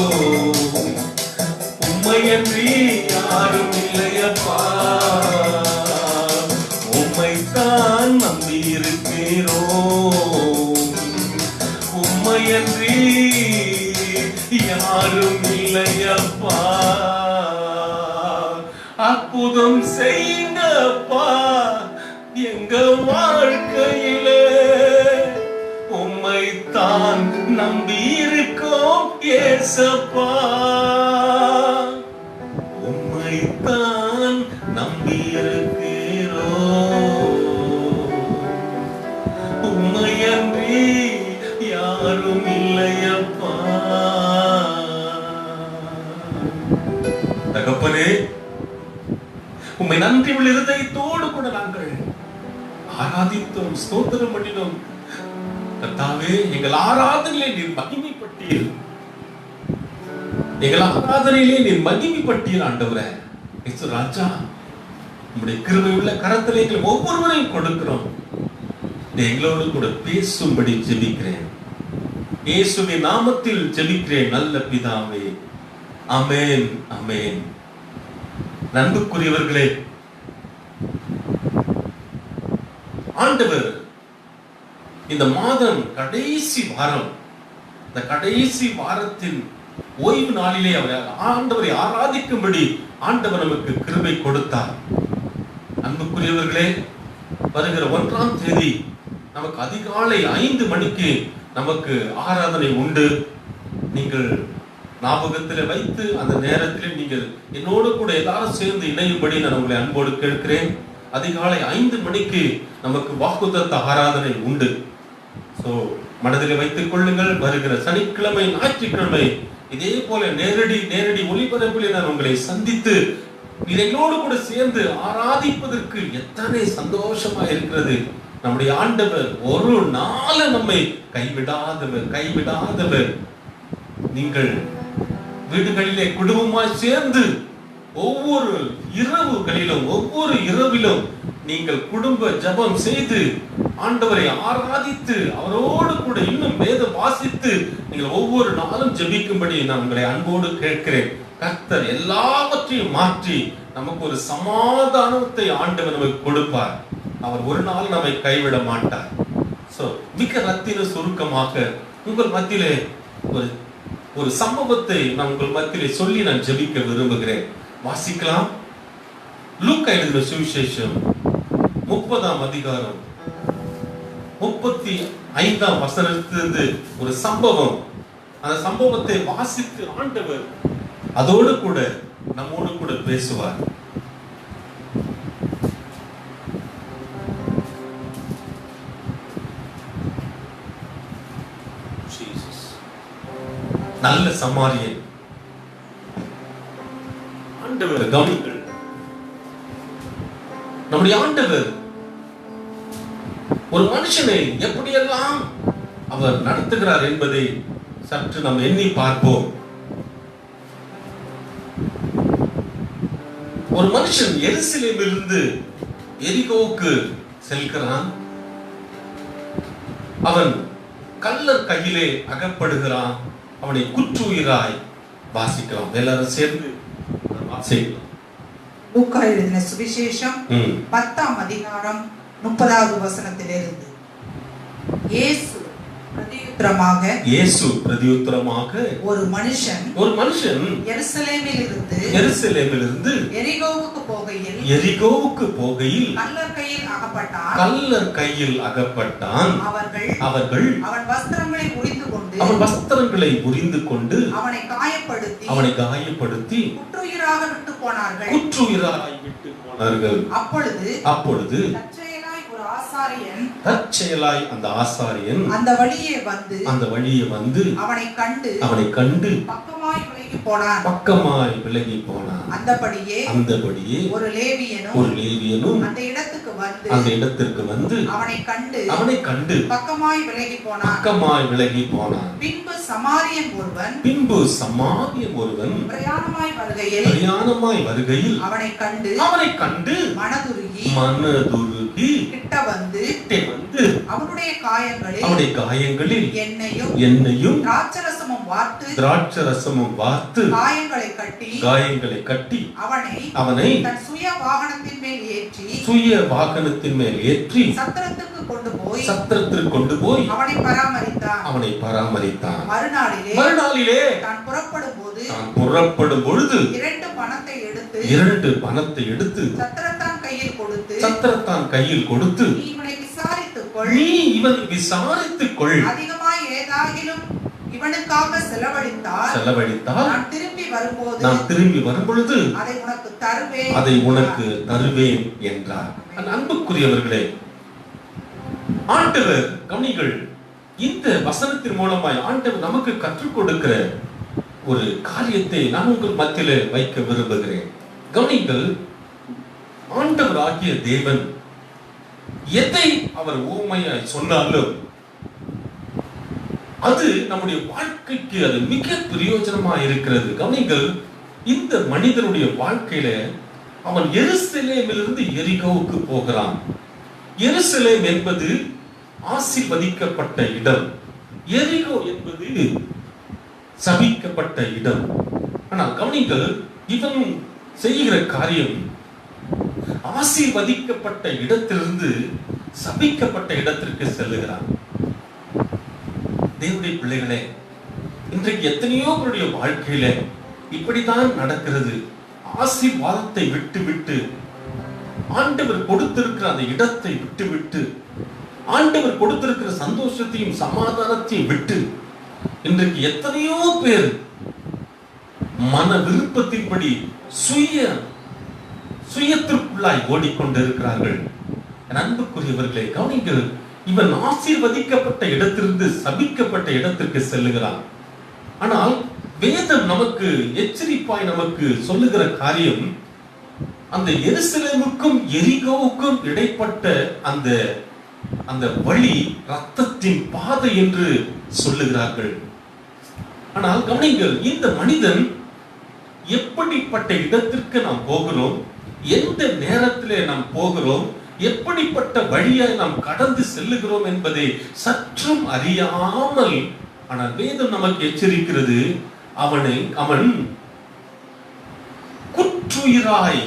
உம்மையன்றி யாரும் இல்லையப்பா, உம்மைத்தான் நம்பி இருக்கிறோம், உம்மையன்றி யாரும் இல்லையப்பா. அற்புதம் செய்யுங்கப்பா எங்க வாழ்க்கையிலே. உம்மைத்தான் நம்பி இருக்கோம் ஏசப்பா, உம்மைத்தான் நம்பி இருக்கிறோம். உம்மையன்றி யாரும் இல்லையப்பா. தகப்பனே, உம்மை நன்றி உள்ள இருதயத்தோடு கூட நாங்கள் ஆராதித்தோம், ஸ்தோத்திரம் பண்ணினோம். கர்த்தாவே, எங்கள் ஆராதனையிலே நீர் மகிமைப்பட்டீர், எங்கள் ஆராதனையிலே நீர் மகிமைப்பட்டீர் ஆண்டவரே. இயேசு ராஜா, உம்முடைய கிருபை உள்ள கரத்திலே எங்களை ஒவ்வொருவரையும் கொடுக்கிறோம். எங்களோடு கூட பேசும்படி ஜெபிக்கிறேன். இயேசுவின் நாமத்தில் ஜெபிக்கிறேன் நல்ல பிதாவே, ஆமென், ஆமென். அன்புக்குரியவர்களே, ஆண்டவர் இந்த மாதம் கடைசி வாரம், இந்த கடைசி வாரத்தின் ஓய்வு நாளிலே ஆண்டவரை ஆராதிக்கும்படி ஆண்டவர் நமக்கு கிருபை கொடுத்தார். அன்புக்குரியவர்களே, வருகிற 1ஆம் தேதி நமக்கு அதிகாலை 5 மணிக்கு நமக்கு ஆராதனை உண்டு. நீங்கள் ஞாபகத்தில் வைத்து அந்த நேரத்தில் நீங்கள் என்னோடு கூட எல்லாரும் சேர்ந்து இணையும்படி நான் உங்களை அன்போடு கேட்கிறேன். அதிகாலை 5 மணிக்கு நமக்கு வாக்குத்தத்த ஆராதனை உண்டு. சோ மனதில் வைத்துக் கொள்ளுங்கள். வருகிற சனிக்கிழமை, ஞாயிற்றுக்கிழமை இதே போல நேரடி ஒளிபரப்பில் நான் உங்களை சந்தித்து இதனோடு கூட சேர்ந்து ஆராதிப்பதற்கு எத்தனை சந்தோஷமா இருக்கிறது. நம்முடைய ஆண்டவர் ஒரு நாள் நம்மை கைவிடாதவர். நீங்கள் வீடுகளிலே குடும்பமாய் சேர்ந்து ஒவ்வொரு இரவிலும் நீங்கள் குடும்ப ஜெபம் செய்து ஆண்டவரை ஆராதித்து அவரோடு கூட இன்னும் வேதம் வாசித்து நீங்கள் ஒவ்வொரு நாளும் ஜெபிக்கும்படி நான் உங்களை அன்போடு கேட்கிறேன். கர்த்தர் எல்லாவற்றையும் மாற்றி நமக்கு ஒரு சமாதானத்தை ஆண்டவர் நமக்கு கொடுப்பார். அவர் ஒரு நாள் நம்மை கைவிட மாட்டார். சோ மிக ரத்தின சுருக்கமாக உங்கள் மத்தியிலே ஒரு சம்பவத்தை நான் உங்கள் மத்தியிலே சொல்லி நான் ஜெபிக்க விரும்புகிறேன். வாசிக்கலாம். லூக்கா எழுதின சுவிசேஷம் 30ஆம் அதிகாரம் 35ஆம் வசனத்திலிருந்து ஒரு சம்பவம். அந்த சம்பவத்தை வாசித்து ஆண்டவர் அதோடு கூட நம்மோடு கூட பேசுவார். நல்ல சமாரியன். ஆண்டவர் கவனிங்கள். நம்முடைய ஆண்டவர் ஒரு மனுஷனை எப்படியெல்லாம் அவர் நடத்துகிறார் என்பதை சற்று நாம் எண்ணி பார்ப்போம். ஒரு மனுஷன் எருசலேமிலிருந்து எரிகோவுக்கு செல்கிறான். அவன் கள்ளர் கையிலே அகப்படுகிறான். அவனை குற்றுயிராய் வாசிக்கலாம். எல்லாரும் சேர்ந்து வாசிக்கலாம். லூக்கா எழுதின சுவிசேஷம் 10ஆம் அதிகாரம் 30வது வசனத்திலிருந்து. இயேசு பிரதியுத்தரமாக ஒரு மனுஷன் எருசலேமிலிருந்து எரிகோவுக்கு போகையில் கள்ளர் கையில் அகப்பட்டான். அவர்கள் அவன் வஸ்திரங்களை உரிந்து கொண்டு அவனை காயப்படுத்தி குற்றுயிராக விட்டு போனார்கள். அப்பொழுது தற்செயலாய் அந்த ஆசாரியன் அந்த வழியே வந்து அவனை கண்டு பக்கமாய் விலகி போனான். அந்தபடியே ஒரு லேவியனும் அந்த இடத்துக்கு வந்து அவனை கண்டு பக்கமாய் விலகி போனான். பின்பு சமாரியன் ஒருவன் பிரயாணமாய் வருகையில் அவனை கண்டு மனதுருகி கிட்ட வந்து அவனுடைய காயங்களில் எண்ணெயும் திராட்சரசமும் வார்த்து காயங்களை கட்டி அவனை தன் சுய வாகனத்தின் மேல் ஏற்றி சத்திரத்துக்கு சத்திரத்திற்கு கொண்டு போய் அவனை பராமரித்தான். மறுநாளிலே தான் புறப்படும் பொழுது 2 பணத்தை எடுத்து சத்திரத்தான் கையில் கொடுத்து நீ இவனை விசாரித்துக் கொள். அதிகமாய் ஏதாகிலும் இவனுக்காக செலவழித்தால் நான் திரும்பி வரும்பொழுது அதை உனக்கு தருவேன் என்றார். அன்புக்குரியவர்களே, ஆண்டவர் கவனிகள், இந்த வசனத்தின் மூலமாய் ஆண்டவர் நமக்கு கற்றுக் கொடுக்கிற ஒரு காரியத்தை நான் உங்கள் மத்தியிலே வைக்க விரும்புகிறேன். கவனிங்கள், ஆண்டவர் ஆகிய தேவன் எதை அவர் ஊமையாய் சொன்னாலும் அது நம்முடைய வாழ்க்கைக்கு அது மிக பிரயோஜனமா இருக்கிறது. கவனிங்கள், இந்த மனிதனுடைய வாழ்க்கையில அவன் எருசலேமிலிருந்து எரிகோவுக்கு போகிறான். எருசலேம் என்பது ஆசீர்வதிக்கப்பட்ட இடம், எரிகோ என்பது சபிக்கப்பட்ட இடம். ஆனால் கவனிங்கள், இவன் செய்கிற காரியம் ஆசீர்வதிக்கப்பட்ட இடத்திலிருந்து சபிக்கப்பட்ட இடத்திற்கு செல்லுகிறான். தேவனுடைய பிள்ளைகளே, இன்றைக்கு எத்தனையோ பேருடைய வாழ்க்கையில இப்படித்தான் நடக்கிறது. ஆசீர்வாதத்தை விட்டு ஆண்டவர் கொடுத்திருக்கிற அந்த இடத்தை விட்டு ஆண்டவர் கொடுத்திருக்கிற சந்தோஷத்தையும் சமாதானத்தையும் விட்டு இன்றைக்கு எத்தனையோ பேர் மன விருப்பத்தின்படி சுயத்திற்குள்ளாய் ஓடிக்கொண்டிருக்கிறார்கள். அன்புக்குரியவர்களே, கவனிங்கள், இவன் ஆசீர்வதிக்கப்பட்ட இடத்திலிருந்து சபிக்கப்பட்ட இடத்திற்கு செல்லுகிறான். ஆனால் வேதம் நமக்கு எச்சரிப்பாய் நமக்கு சொல்லுகிற காரியம், அந்த எருசலேமுக்கும் எரிகோவுக்கும் இடைப்பட்ட அந்த வழி இரத்தத்தின் பாதை என்று சொல்லுகிறார்கள். ஆனால் கவனிங்கள், இந்த மனிதன் எப்படிப்பட்ட இடத்திற்கு நாம் போகிறோம், எந்த நேரத்திலே நாம் போகிறோம், எப்படிப்பட்ட வழியாய் நாம் கடந்து செல்லுகிறோம் என்பதை சற்றும் அறியாமல், ஆனால் வேதம் நமக்கு எச்சரிக்கிறது, அவன் குற்றுயிராய்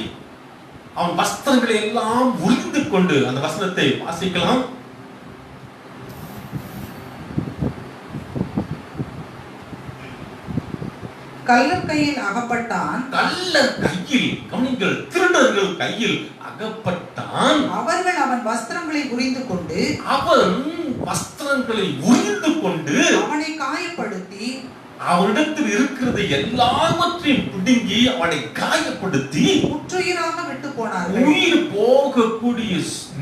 அவன் வஸ்திரங்களை எல்லாம் உரிந்து கொண்டு, அந்த வசனத்தை வாசிக்கலாம். கள்ளர் கையில் அகப்பட்டான். கவனிங்கள், திருடர்கள் கையில் அகப்பட்டான். அவர்கள் அவன் வஸ்திரங்களை உரிந்து கொண்டு அவனை காயப்படுத்தி அவனிடத்தில் இருக்கிறது எல்லாவற்றையும் பிடுங்கி அவனை காயப்படுத்தி உற்றுயிராக விட்டு போனார்கள். உயிர் போகக்கூடிய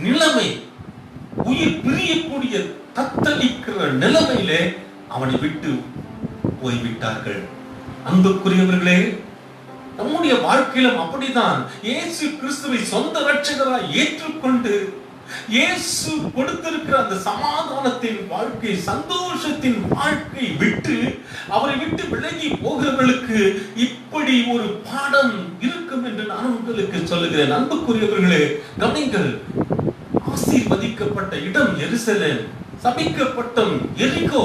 நிலைமை, உயிர் பிரியக்கூடிய தத்தளிக்கிற நிலைமையிலே அவனை விட்டு போய்விட்டார்கள். அன்புக்குரியவர்களே, நம்முடைய வாழ்க்கையிலும் அப்படிதான். இயேசு கிறிஸ்துவை சொந்த இரட்சகராய் ஏற்றுக்கொண்டு இயேசு கொடுத்திருக்கிற அந்த சமாதானத்தின் வாழ்க்கை, சந்தோஷத்தின் வாழ்க்கை விட்டு அவரை விட்டு விலகி போகிறவர்களுக்கு இப்படி ஒரு பாடம் இருக்கும் என்று நான் உங்களுக்கு சொல்லுகிறேன். அன்புக்குரியவர்களே, கவனிங்கள், ஆசீர்வதிக்கப்பட்ட இடம் எருசலேம், சபிக்கப்பட்ட எரிகோ.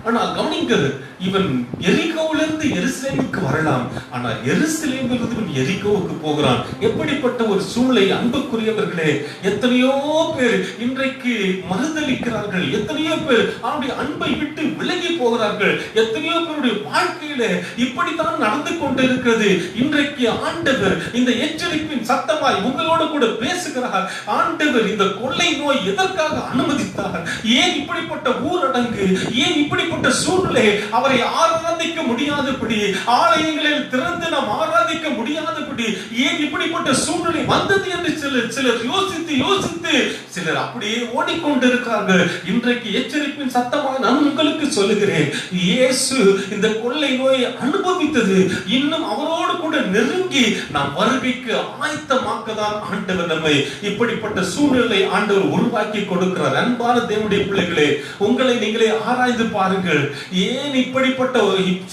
ஆனால் கவனிங்கள், இவன் எரிகோவிலிருந்து எருசலேமுக்கு வரலாம், ஆனால் எருசலேமிலிருந்து இவன் எரிகோவுக்கு போகிறான். எப்படிப்பட்ட ஒரு சூழ்நிலை! அன்புக்குரியவர்களே, எத்தனையோ பேர் இன்றைக்கு மறுதலிக்கிறார்கள், எத்தனையோ பேர் அவருடைய அன்பை விட்டு விலகி போகிறார்கள், எத்தனையோ பேருடைய வாழ்க்கையில இப்படித்தான் நடந்து கொண்டிருக்கிறது. இன்றைக்கு ஆண்டவர் இந்த எச்சரிப்பின் சத்தமாய் உங்களோடு கூட பேசுகிறார். ஆண்டவர் இந்த கொள்ளை நோய் எதற்காக அனுமதித்தார்? ஏன் இப்படிப்பட்ட ஊரடங்கு, ஏன் இப்படிப்பட்ட சூழ்நிலை, அவரை ஆராதிக்க முடியாதபடி, ஆலயங்களில் திறந்து நாம் ஆராதிக்க முடியாதபடி ஏன் இப்படிப்பட்ட சூழ்நிலை வந்தது என்று சிலர் யோசித்து சிலர் அப்படியே ஓடிக்கொண்டிருக்கிறார்கள். இன்றைக்கு எச்சரிப்பின் சத்தமாக நான் உங்களுக்கு சொல்லுகிறேன், இயேசு இந்த கொள்ளை நோயை அனுபவித்தது இன்னும் அவரோடு கூட நெருங்கி நாம் வருகைக்கு ஆயத்தமாக்கதான் ஆண்டவர் நம்மை இப்படிப்பட்ட சூழ்நிலை ஆண்டவர் உருவாக்கி கொடுக்கிறார். அன்பான தேவனுடைய பிள்ளைகளே, உங்களை நீங்களே ஆராய்ந்து பாருங்கள். ஏன் இப்படிப்பட்ட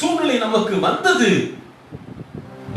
சூழ்நிலை நமக்கு வந்தது?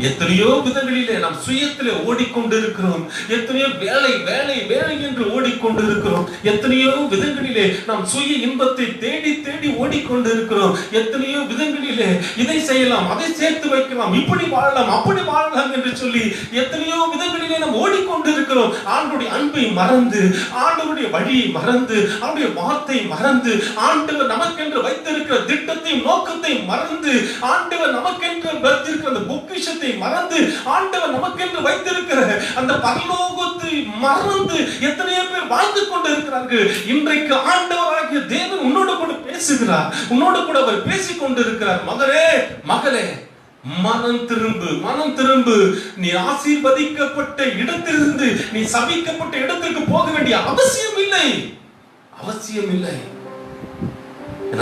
எத்தனையோ விதங்களிலே நாம் சுயத்திலே ஓடிக்கொண்டிருக்கிறோம். எத்தனையோ வேலை வேலை வேலை என்று ஓடிக்கொண்டிருக்கிறோம். எத்தனையோ விதங்களிலே நாம் சுய இன்பத்தை தேடி தேடி ஓடிக்கொண்டிருக்கிறோம். எத்தனையோ விதங்களிலே இதை செய்யலாம், அதை சேர்த்து வைக்கலாம், இப்படி வாழலாம், அப்படி வாழலாம் என்று சொல்லி எத்தனையோ விதங்களிலே நாம் ஓடிக்கொண்டிருக்கிறோம். ஆண்டவருடைய அன்பை மறந்து, ஆண்டவருடைய வழியை மறந்து, அவருடைய வார்த்தை மறந்து, ஆண்டவர் நமக்கென்று வைத்திருக்கிற திட்டத்தையும் நோக்கத்தையும் மறந்து, ஆண்டவர் நமக்கென்று வைத்திருக்கிற அந்த பொக்கிஷத்தை மறந்து, ஆண்டவர் நமக்கென்று வைத்திருக்கிற அந்த பரலோகத்தை மறந்து எத்தனையோ பேர் வாழ்ந்து கொண்டு இருக்கிறார்கள். இன்றைக்கு ஆண்டவராகிய தேவன் உன்னோடு கூட பேசுகிறார். உன்னோடு கூட அவர் பேசிக் கொண்டிருக்கிறார். மகனே, மகளே, மனம் திரும்பு, மனம் திரும்பு. நீ ஆசீர்வதிக்கப்பட்ட இடத்திலிருந்து நீ சபிக்கப்பட்ட இடத்திற்கு போக வேண்டிய அவசியம் இல்லை. அவசியம் இல்லை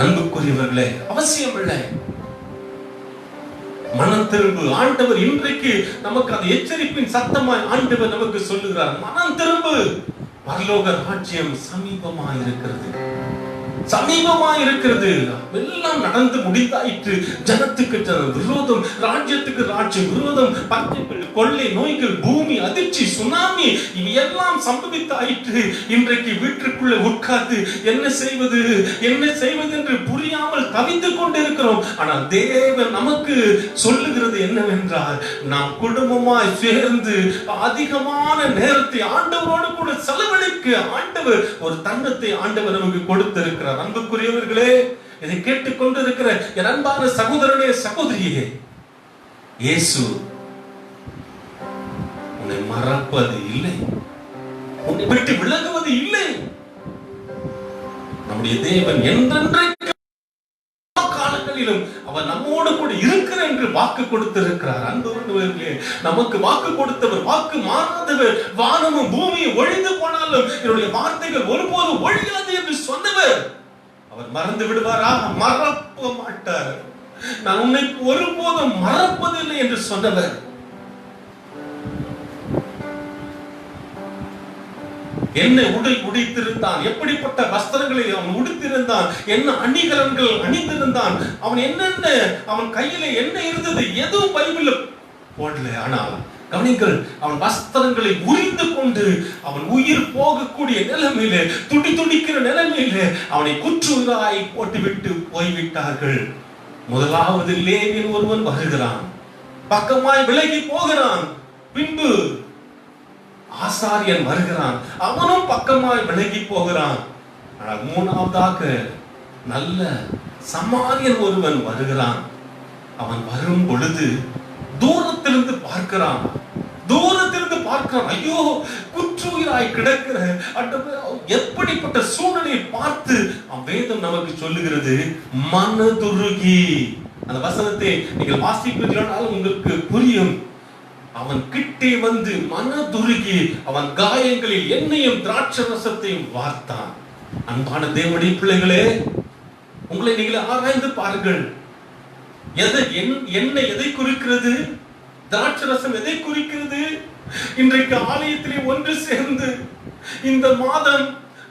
அன்புக்குரியவர்களே, அவசியம் இல்லை. மனம் திரும்பு. ஆண்டவர் இன்றைக்கு நமக்கு அந்த எச்சரிப்பின் சத்தமாய் ஆண்டவர் நமக்கு சொல்லுகிறார், மனம் திரும்பு, பரலோக ராஜ்யம் சமீபமாய் இருக்கிறது, சமீபமாய் இருக்கிறது. எல்லாம் நடந்து முடிந்தாயிற்று. ஜனத்துக்கு விரோதம், ராஜ்யத்துக்கு ராஜ்யம் விரோதம், பஞ்சங்கள், கொள்ளை நோய்கள், பூமி அதிர்ச்சி, சுனாமி, இவை எல்லாம் சம்பவித்தாயிற்று. இன்றைக்கு வீட்டுக்குள்ள உட்கார்ந்து என்ன செய்வது என்ன செய்வது என்று புரியாமல் தவித்துக் கொண்டிருக்கிறோம். ஆனால் தேவன் நமக்கு சொல்லுகிறது என்னவென்றால், நாம் குடும்பமாய் சேர்ந்து அதிகமான நேரத்தை ஆண்டவரோடு கூட செலவழிக்க ஆண்டவர் ஒரு தன்னத்தை ஆண்டவர் நமக்கு கொடுத்திருக்கிறார். அன்புக்குரியவர்களே, இதை கேட்டுக்கொண்டிருக்கிற என் அன்பான சகோதரனே, சகோதரியே, இயேசு உன்னை மறப்பது இல்லை, உன்னை விட்டு விலகுவது இல்லை. நம்முடைய தேவன் என்றென்றைக்கு காலங்களிலும் அவர் நம்மோடு கூட இருக்கிறார் என்று வாக்கு கொடுத்திருக்கிறார். அன்புள்ளவர்களே, நமக்கு வாக்கு கொடுத்தவர், வாக்கு மாறாதவர். வானமும் பூமியும் ஒழிந்து போனாலும் என்னுடைய வார்த்தைகள் ஒருபோதும் ஒழியாது என்று சொன்னவர் அவர் மறந்து விடுவாரா? மறப்ப மாட்டார். நான் உன்னை ஒருபோதும் மறப்பதில்லை என்று சொன்னவர். என்ன உடை உடைத்திருந்தான், எப்படிப்பட்ட வஸ்திரங்களை அவன் உடுத்திருந்தான், என்ன அணிகலன்கள் அணிந்திருந்தான், அவன் என்னென்ன, அவன் கையில என்ன இருந்தது, எதுவும் பைபிள்ல போடல. ஆனால் கவனிங்கள், அவன் வஸ்திரங்களை உரிந்து கொண்டு அவன் உயிர் போகக்கூடிய நிலைமையிலே, துடி துடிக்கிற நிலைமையிலே அவனை குற்றுயிராய் போட்டுவிட்டு போய்விட்டார்கள். முதலாவது லேவியன் ஒருவன் வருகிறான், பக்கமாய் விலகி போகிறான். பின்பு ஆசாரியன் வருகிறான், அவனும் பக்கமாய் விலகி போகிறான். ஆனால் மூணாவதாக நல்ல சமாரியன் ஒருவன் வருகிறான். அவன் வரும் பொழுது தூரத்திலிருந்து பார்க்கிறான், தூரத்திலிருந்து பார்க்கிறான். ஐயோ, குற்றுயிராய் கிடக்கிற எப்படிப்பட்ட சூழ்நிலையை பார்த்து வேதம் நமக்கு சொல்லுகிறது, மனதுருகி. அந்த வசனத்தை நீங்கள் வாசிப்பீர்களானால் உங்களுக்கு புரியும். அவன் கிட்டே வந்து மனதுருகி அவன் காயங்களில் எண்ணெயும் திராட்சை ரசத்தையும் வார்த்தான். அன்பான தேவனுடைய பிள்ளைகளே, உங்களை நீங்கள் ஆராய்ந்து பாருங்கள். எண்ணெய் எதை குறிக்கிறது? திராட்சை ரசம் எதை குறிக்கிறது? இன்றைக்கு ஆலயத்திலே ஒன்று சேர்ந்து இந்த மாதம்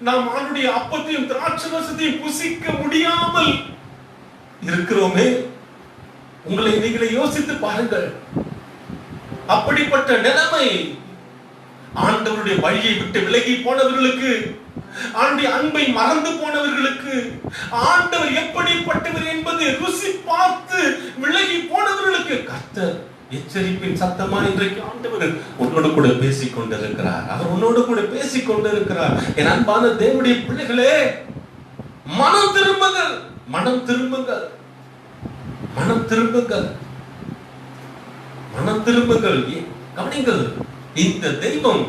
நாம் ஆண்டுடைய அப்பத்தையும் திராட்சை ரசத்தையும் புசிக்க முடியாமல் இருக்கிறோமே. உங்களை நீங்களே யோசித்து பாருங்கள். அப்படிப்பட்ட நிலைமை ஆண்டவருடைய வழியை விட்டு விலகி போனவர்களுக்கு, ஆண்டுடைய அன்பை மறந்து போனவர்களுக்கு, ஆண்டவர் எப்படிப்பட்டவர் என்பது ருசி பார்த்து விலகி போனவர்களுக்கு கர்த்தர் எச்சரிப்பின் சத்தமா இன்றைக்கு ஆண்டவர் உன்னோடு கூட பேசிக் கொண்டிருக்கிறார். அவர் உன்னோடு கூட பேசிக் கொண்டிருக்கிறார். என் அன்பான தேவனுடைய பிள்ளைகளே, மனம் திரும்புங்கள், மனம் திரும்புங்கள், மனம் திரும்புங்கள், மனம் திரும்புங்கள். கவனிங்கள், இந்த தெய்வம்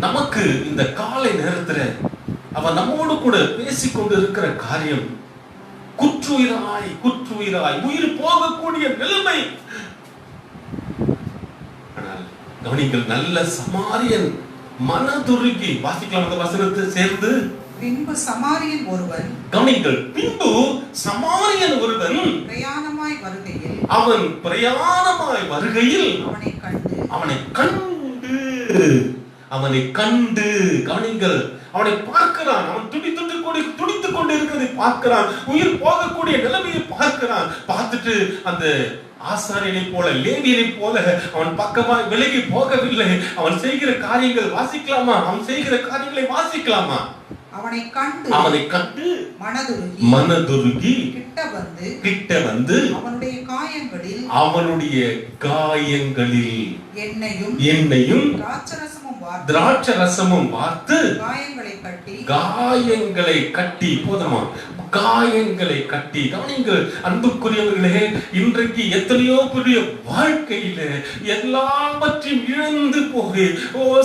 நமக்கு இந்த காலை நேரத்தில் அவன் நம்மோடு கூட பேசிக் கொண்டு இருக்கிற காரியம், குற்றுயிராய் குற்றுயிராய் உயிர் போகக்கூடிய நிலைமை. ஆனால் கவனிங்கள், நல்ல சமாரியன் மனதுருகி. வாசிக்கலாம் அந்த வசனத்தை சேர்ந்து. பின்பு சமாரியன் ஒருவன், கவனிங்கள், பின்பு சமாரியன் ஒருவன் பிரயாணமாய் வருகையில், அவன் பிரயாணமாய் வருகையில் அவனை கண்டு கவனிங்கள், அவனை பார்க்கிறான். அவன் துடித்துக் கொண்டு இருக்கிறதை பார்க்கிறான். உயிர் போகக்கூடிய நிலைமையை பார்க்கிறான். பார்த்துட்டு அந்த ஆசாரியனை போல லேவியனை போல அவன் பக்கமாய் விலகி போகவில்லை. அவன் செய்கிற காரியங்கள் வாசிக்கலாமா? அவன் செய்கிற காரியங்களை வாசிக்கலாமா? அவனை கண்டு மனதுருகி கிட்ட வந்து அவனுடைய காயங்களில் எண்ணெயும் திராட்சரசமும் வார்த்து காயங்களை கட்டி போதுமா? காயங்களை கட்டி. கவனிங்கள் அன்புக்குரியவர்களே, இன்றைக்கு எத்தனையோ பெரிய வாழ்க்கையில எல்லாவற்றையும் இழந்து போய்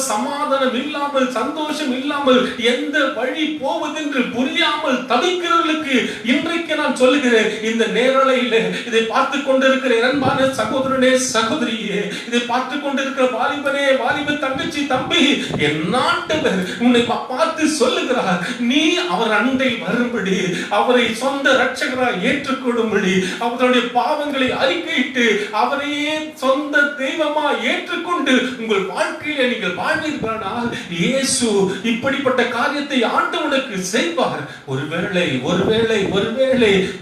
சமாதானம் இல்லாமல் சந்தோஷம் இல்லாமல் எந்த வழி போவதென்று புரியாமல் தவிக்கிறவர்களுக்கு இன்றைக்கு நான் சொல்லுகிறேன், இந்த நேரலையில இதை பார்த்து கொண்டிருக்கிற அன்பான சகோதரனே சகோதரியே, இதை பார்த்து கொண்டிருக்கிற வாலிபனே வாலிப தங்கச்சி தம்பி, என் ஆண்டவர் உன்னை பார்த்து சொல்லுகிறார், நீ அவர் அண்டை வரும்படி, அவரை சொந்த இரட்சகராய் ஏற்றுக்கொள்ளும்படி, அவருடைய பாவங்களை அறிக்கையிட்டு அவரையே சொந்த தெய்வமா ஏற்றுக்கொண்டு உங்கள் வாழ்க்கையில நீங்கள் வாழ்வீர்களானால் இயேசு இப்படிப்பட்ட காரியத்தை ஆண்டவனுக்கு செய்வார். ஒருவேளை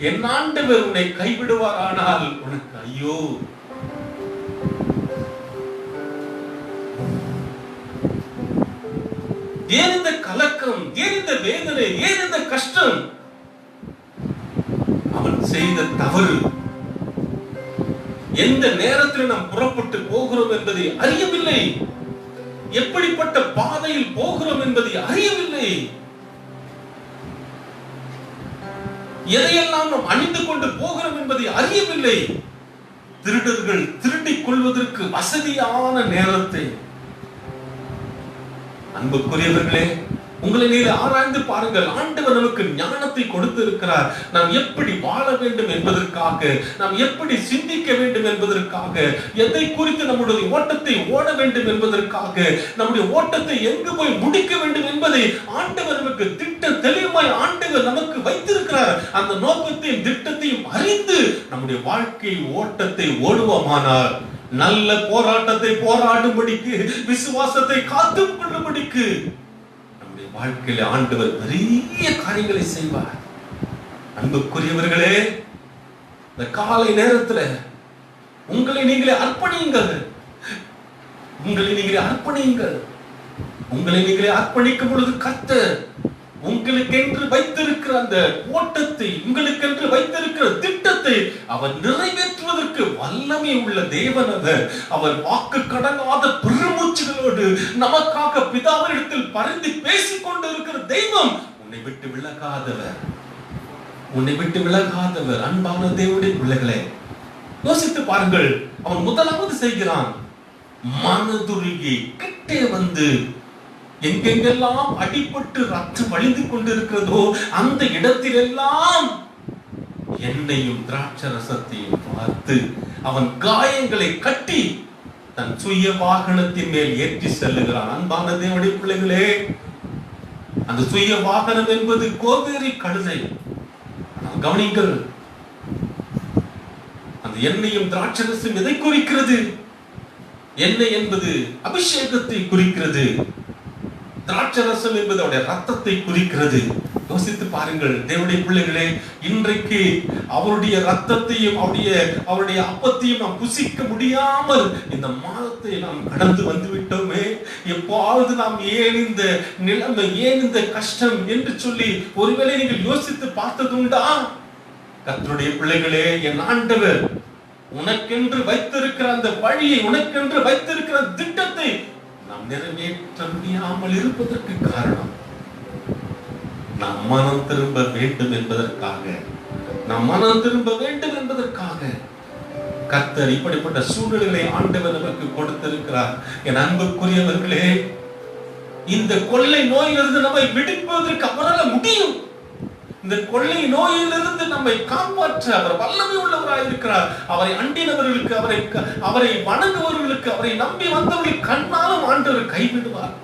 என் ஆண்டவர் உன்னை கைவிடுவார், ஆனால் உனக்கு ஐயோ. ஏன் இந்த கலக்கம், ஏன் இந்த வேதனை, ஏன் இந்த கஷ்டம்? அவன் செய்த தவறு. எந்த நேரத்தில் நாம் புறப்பட்டு போகிறோம் என்பதை அறியவில்லை. எப்படிப்பட்ட பாதையில் போகிறோம் என்பதை அறியவில்லை. எதையெல்லாம் நாம் அணிந்து கொண்டு போகிறோம் என்பதை அறியவில்லை. திருடர்கள் திருடிக் கொள்வதற்கு வசதியான நேரத்தை. அன்புக்குரியவர்களே, உங்களை நீர் ஆராய்ந்து பாருங்கள். ஆண்டவர் நமக்கு ஞானத்தை கொடுத்திருக்கிறார். நாம் எப்படி வாழ வேண்டும் என்பதற்காக, நாம் எப்படி சிந்திக்க வேண்டும் என்பதற்காக, எதை குறித்து நம்முடைய ஓட்டத்தை ஓட வேண்டும் என்பதற்காக, நம்முடைய ஓட்டத்தை எங்கு போய் முடிக்க வேண்டும் என்பதை ஆண்டவர் நமக்கு திட்ட தெளிவாய் ஆண்டவர் நமக்கு வைத்திருக்கிறார். அந்த நோக்கத்தையும் திட்டத்தையும் அறிந்து நம்முடைய வாழ்க்கை ஓட்டத்தை ஓடுவோமானால், நல்ல போராட்டத்தை போராடும்படிக்கு, விசுவாசத்தை காத்துக் கொள்ளும்படிக்கு நம்முடைய வாழ்க்கையில ஆண்டவர் பெரிய காரியங்களை செய்வார். அன்புக்குரியவர்களே, இந்த காலை நேரத்துல உங்களை நீங்களே அர்ப்பணியுங்கள். உங்களை நீங்களே அர்ப்பணியுங்கள். உங்களை நீங்களே அர்ப்பணிக்கும் பொழுது கர்த்தர் உங்களுக்கென்று வைத்திருக்கிற அந்த ஓட்டத்தை, உங்களுக்கென்று வைத்திருக்கிற திட்டத்தை அவர் நிறைவேற்றுவதற்கு வல்லமை உள்ள தேவன். அவர் வாக்கு கடங்காத பெருமூச்சுகளோடு நமக்காக பிதாவினிடத்தில் பரிந்து பேசிக் கொண்டிருக்கிற தெய்வம். உன்னை விட்டு விலகாதவர். அன்பான தேவனுடைய பிள்ளைகளே, யோசித்து பாருங்கள். அவன் முதலாவது செய்கிறான், மனதுருகி கிட்டே வந்து, எங்கெங்கெல்லாம் அடிபட்டு ரத்தம் வழிந்து கொண்டிருக்கிறதோ அந்த இடத்திலெல்லாம் எண்ணெயும் திராட்சரசத்தையும் பார்த்து அவன் காயங்களை கட்டி தன் சுய வாகனத்தின் மேல் ஏற்றி செல்லுகிறான். அன்பான தேவனுடைய பிள்ளைகளே, அந்த சுய வாகனம் என்பது கோவேரி கழுதை. கவனிங்கள், அந்த எண்ணெயும் திராட்சரசம் எதை குறிக்கிறது? எண்ணெய் என்பது அபிஷேகத்தை குறிக்கிறது. திராட்சரசம் என்பது அவருடைய ரத்தத்தை குறிக்கிறது. யோசித்து பாருங்கள் தேவனுடைய பிள்ளைகளே, இன்றைக்கு அவருடைய ரத்தத்தையும் அவருடைய அப்பத்தையும் நாம் புசிக்க முடியாமல் இந்த மாதத்தை நாம் கடந்து வந்து விட்டோமே. எப்போது நாம் ஏன் இந்த நிலைமை, ஏன் இந்த கஷ்டம் என்று சொல்லி ஒருவேளை நீங்கள் யோசித்து பார்த்ததுண்டா? கர்த்தருடைய பிள்ளைகளே, என் ஆண்டவர் உனக்கென்று வைத்திருக்கிற அந்த வழியை, உனக்கென்று வைத்திருக்கிற திட்டத்தை நாம் நிறைவேற்ற முடியாமல் இருப்பதற்கு காரணம், நாம் மனம் திரும்ப வேண்டும் என்பதற்காக, கர்த்தர் இப்படிப்பட்ட சூழ்நிலைகளை ஆண்டவர் நமக்கு கொடுத்திருக்கிறார். என் அன்புக்குரியவர்களே, இந்த கொள்ளை நோயிலிருந்து நம்மை விடுப்பதற்கு அவரால் முடியும். இந்த கொள்ளை நோயிலிருந்து நம்மை காப்பாற்ற அவர் வல்லமை உள்ளவராய் இருக்கிறார். அவரை அண்டினவர்களுக்கு, அவரை வணங்குவவர்களுக்கு, அவரை நம்பி வந்தவர்களுக்கு கண்ணாலும் ஆண்டவர் கைவிடுவார்.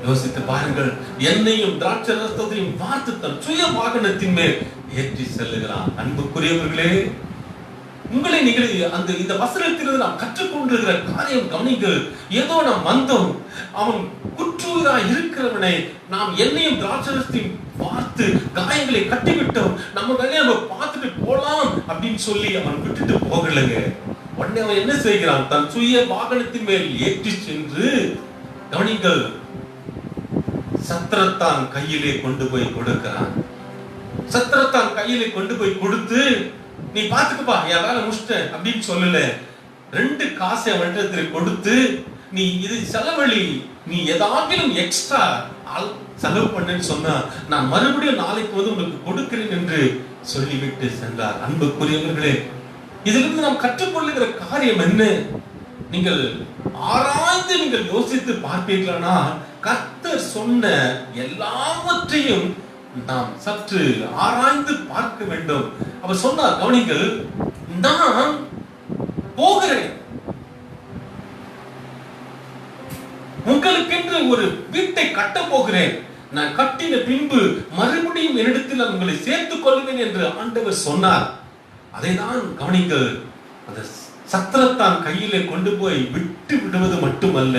யோசித்து பாருங்கள். எண்ணெயும் திராட்சரசத்தையும் பார்த்து தன் சுய வாகனத்தின் மேல் ஏற்றி செல்லுகிறான். அன்புக்குரியவர்களே, உங்களை நீங்கள் இந்த வசனத்திலிருந்து நாம் கற்றுக்கொண்டிருக்கிற காரியம் கவனிங்கள். ஏதோ நாம் வந்தோம், அவன் குற்றூராய் இருக்கிறவனை நாம் எண்ணெயும் திராட்சரசத்தையும் பார்த்து காயங்களை கட்டிவிட்டோம். நம்ம வேலையை நம்ம பார்த்து பார்த்துட்டு போலாம் அப்படின்னு சொல்லி அவன் விட்டுட்டு போகலங்க. உடனே அவன் என்ன செய்கிறான்? தன் சுய வாகனத்தின் மேல் ஏற்றி சென்று, கவனிங்கள், சத்திரத்தான் கையிலே கொண்டு போய் கொடுக்கிறான். சத்திரத்தான் கையிலே கொண்டு போய் கொடுத்து, நீ பாத்துக்கப்பா, என் வேலை முடிச்சிட்டேன் அப்படின்னு சொல்லல. 2 காசை அவனிடத்துல கொடுத்து, நீ இது செலவழி, நீ ஏதாகிலும் எக்ஸ்ட்ரா செலவு பண்ணு சொன்னா நான் மறுபடியும் நாளைக்கு வந்து உங்களுக்கு கொடுக்கிறேன் என்று சொல்லிவிட்டு சென்றார். அன்புக்குரியவர்களே, இதிலிருந்து நாம் கற்றுக்கொள்ளுகிற காரியம் என்ன? நீங்கள் ஆராய்ந்து நீங்கள் யோசித்து பார்ப்பீர்களா, கர்த்தர் சொன்ன எல்லாவற்றையும் நாம் சற்று ஆராய்ந்து பார்க்க வேண்டும். அவர் சொன்னார், கவனிங்கள், நான் போகிறேன், உங்களுக்கென்று ஒரு வீட்டை கட்ட போகிறேன், நான் கட்டின பின்பு மறுபடியும் என்னிடத்தில் உங்களை சேர்த்துக் கொள்வேன் என்று ஆண்டவர் சொன்னார். அதை தான் கவனிங்கள், அந்த சத்திரத்தான் கையிலே கொண்டு போய் விட்டு விடுவது மட்டுமல்ல,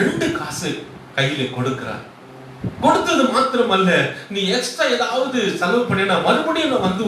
2 காசு கையிலே கொடுக்கிறார். கொடுத்தது மாத்திரமல்ல, நீ எக்ஸ்ட்ரா ஏதாவது செலவு பண்ணினா மறுபடியும் நான் வந்து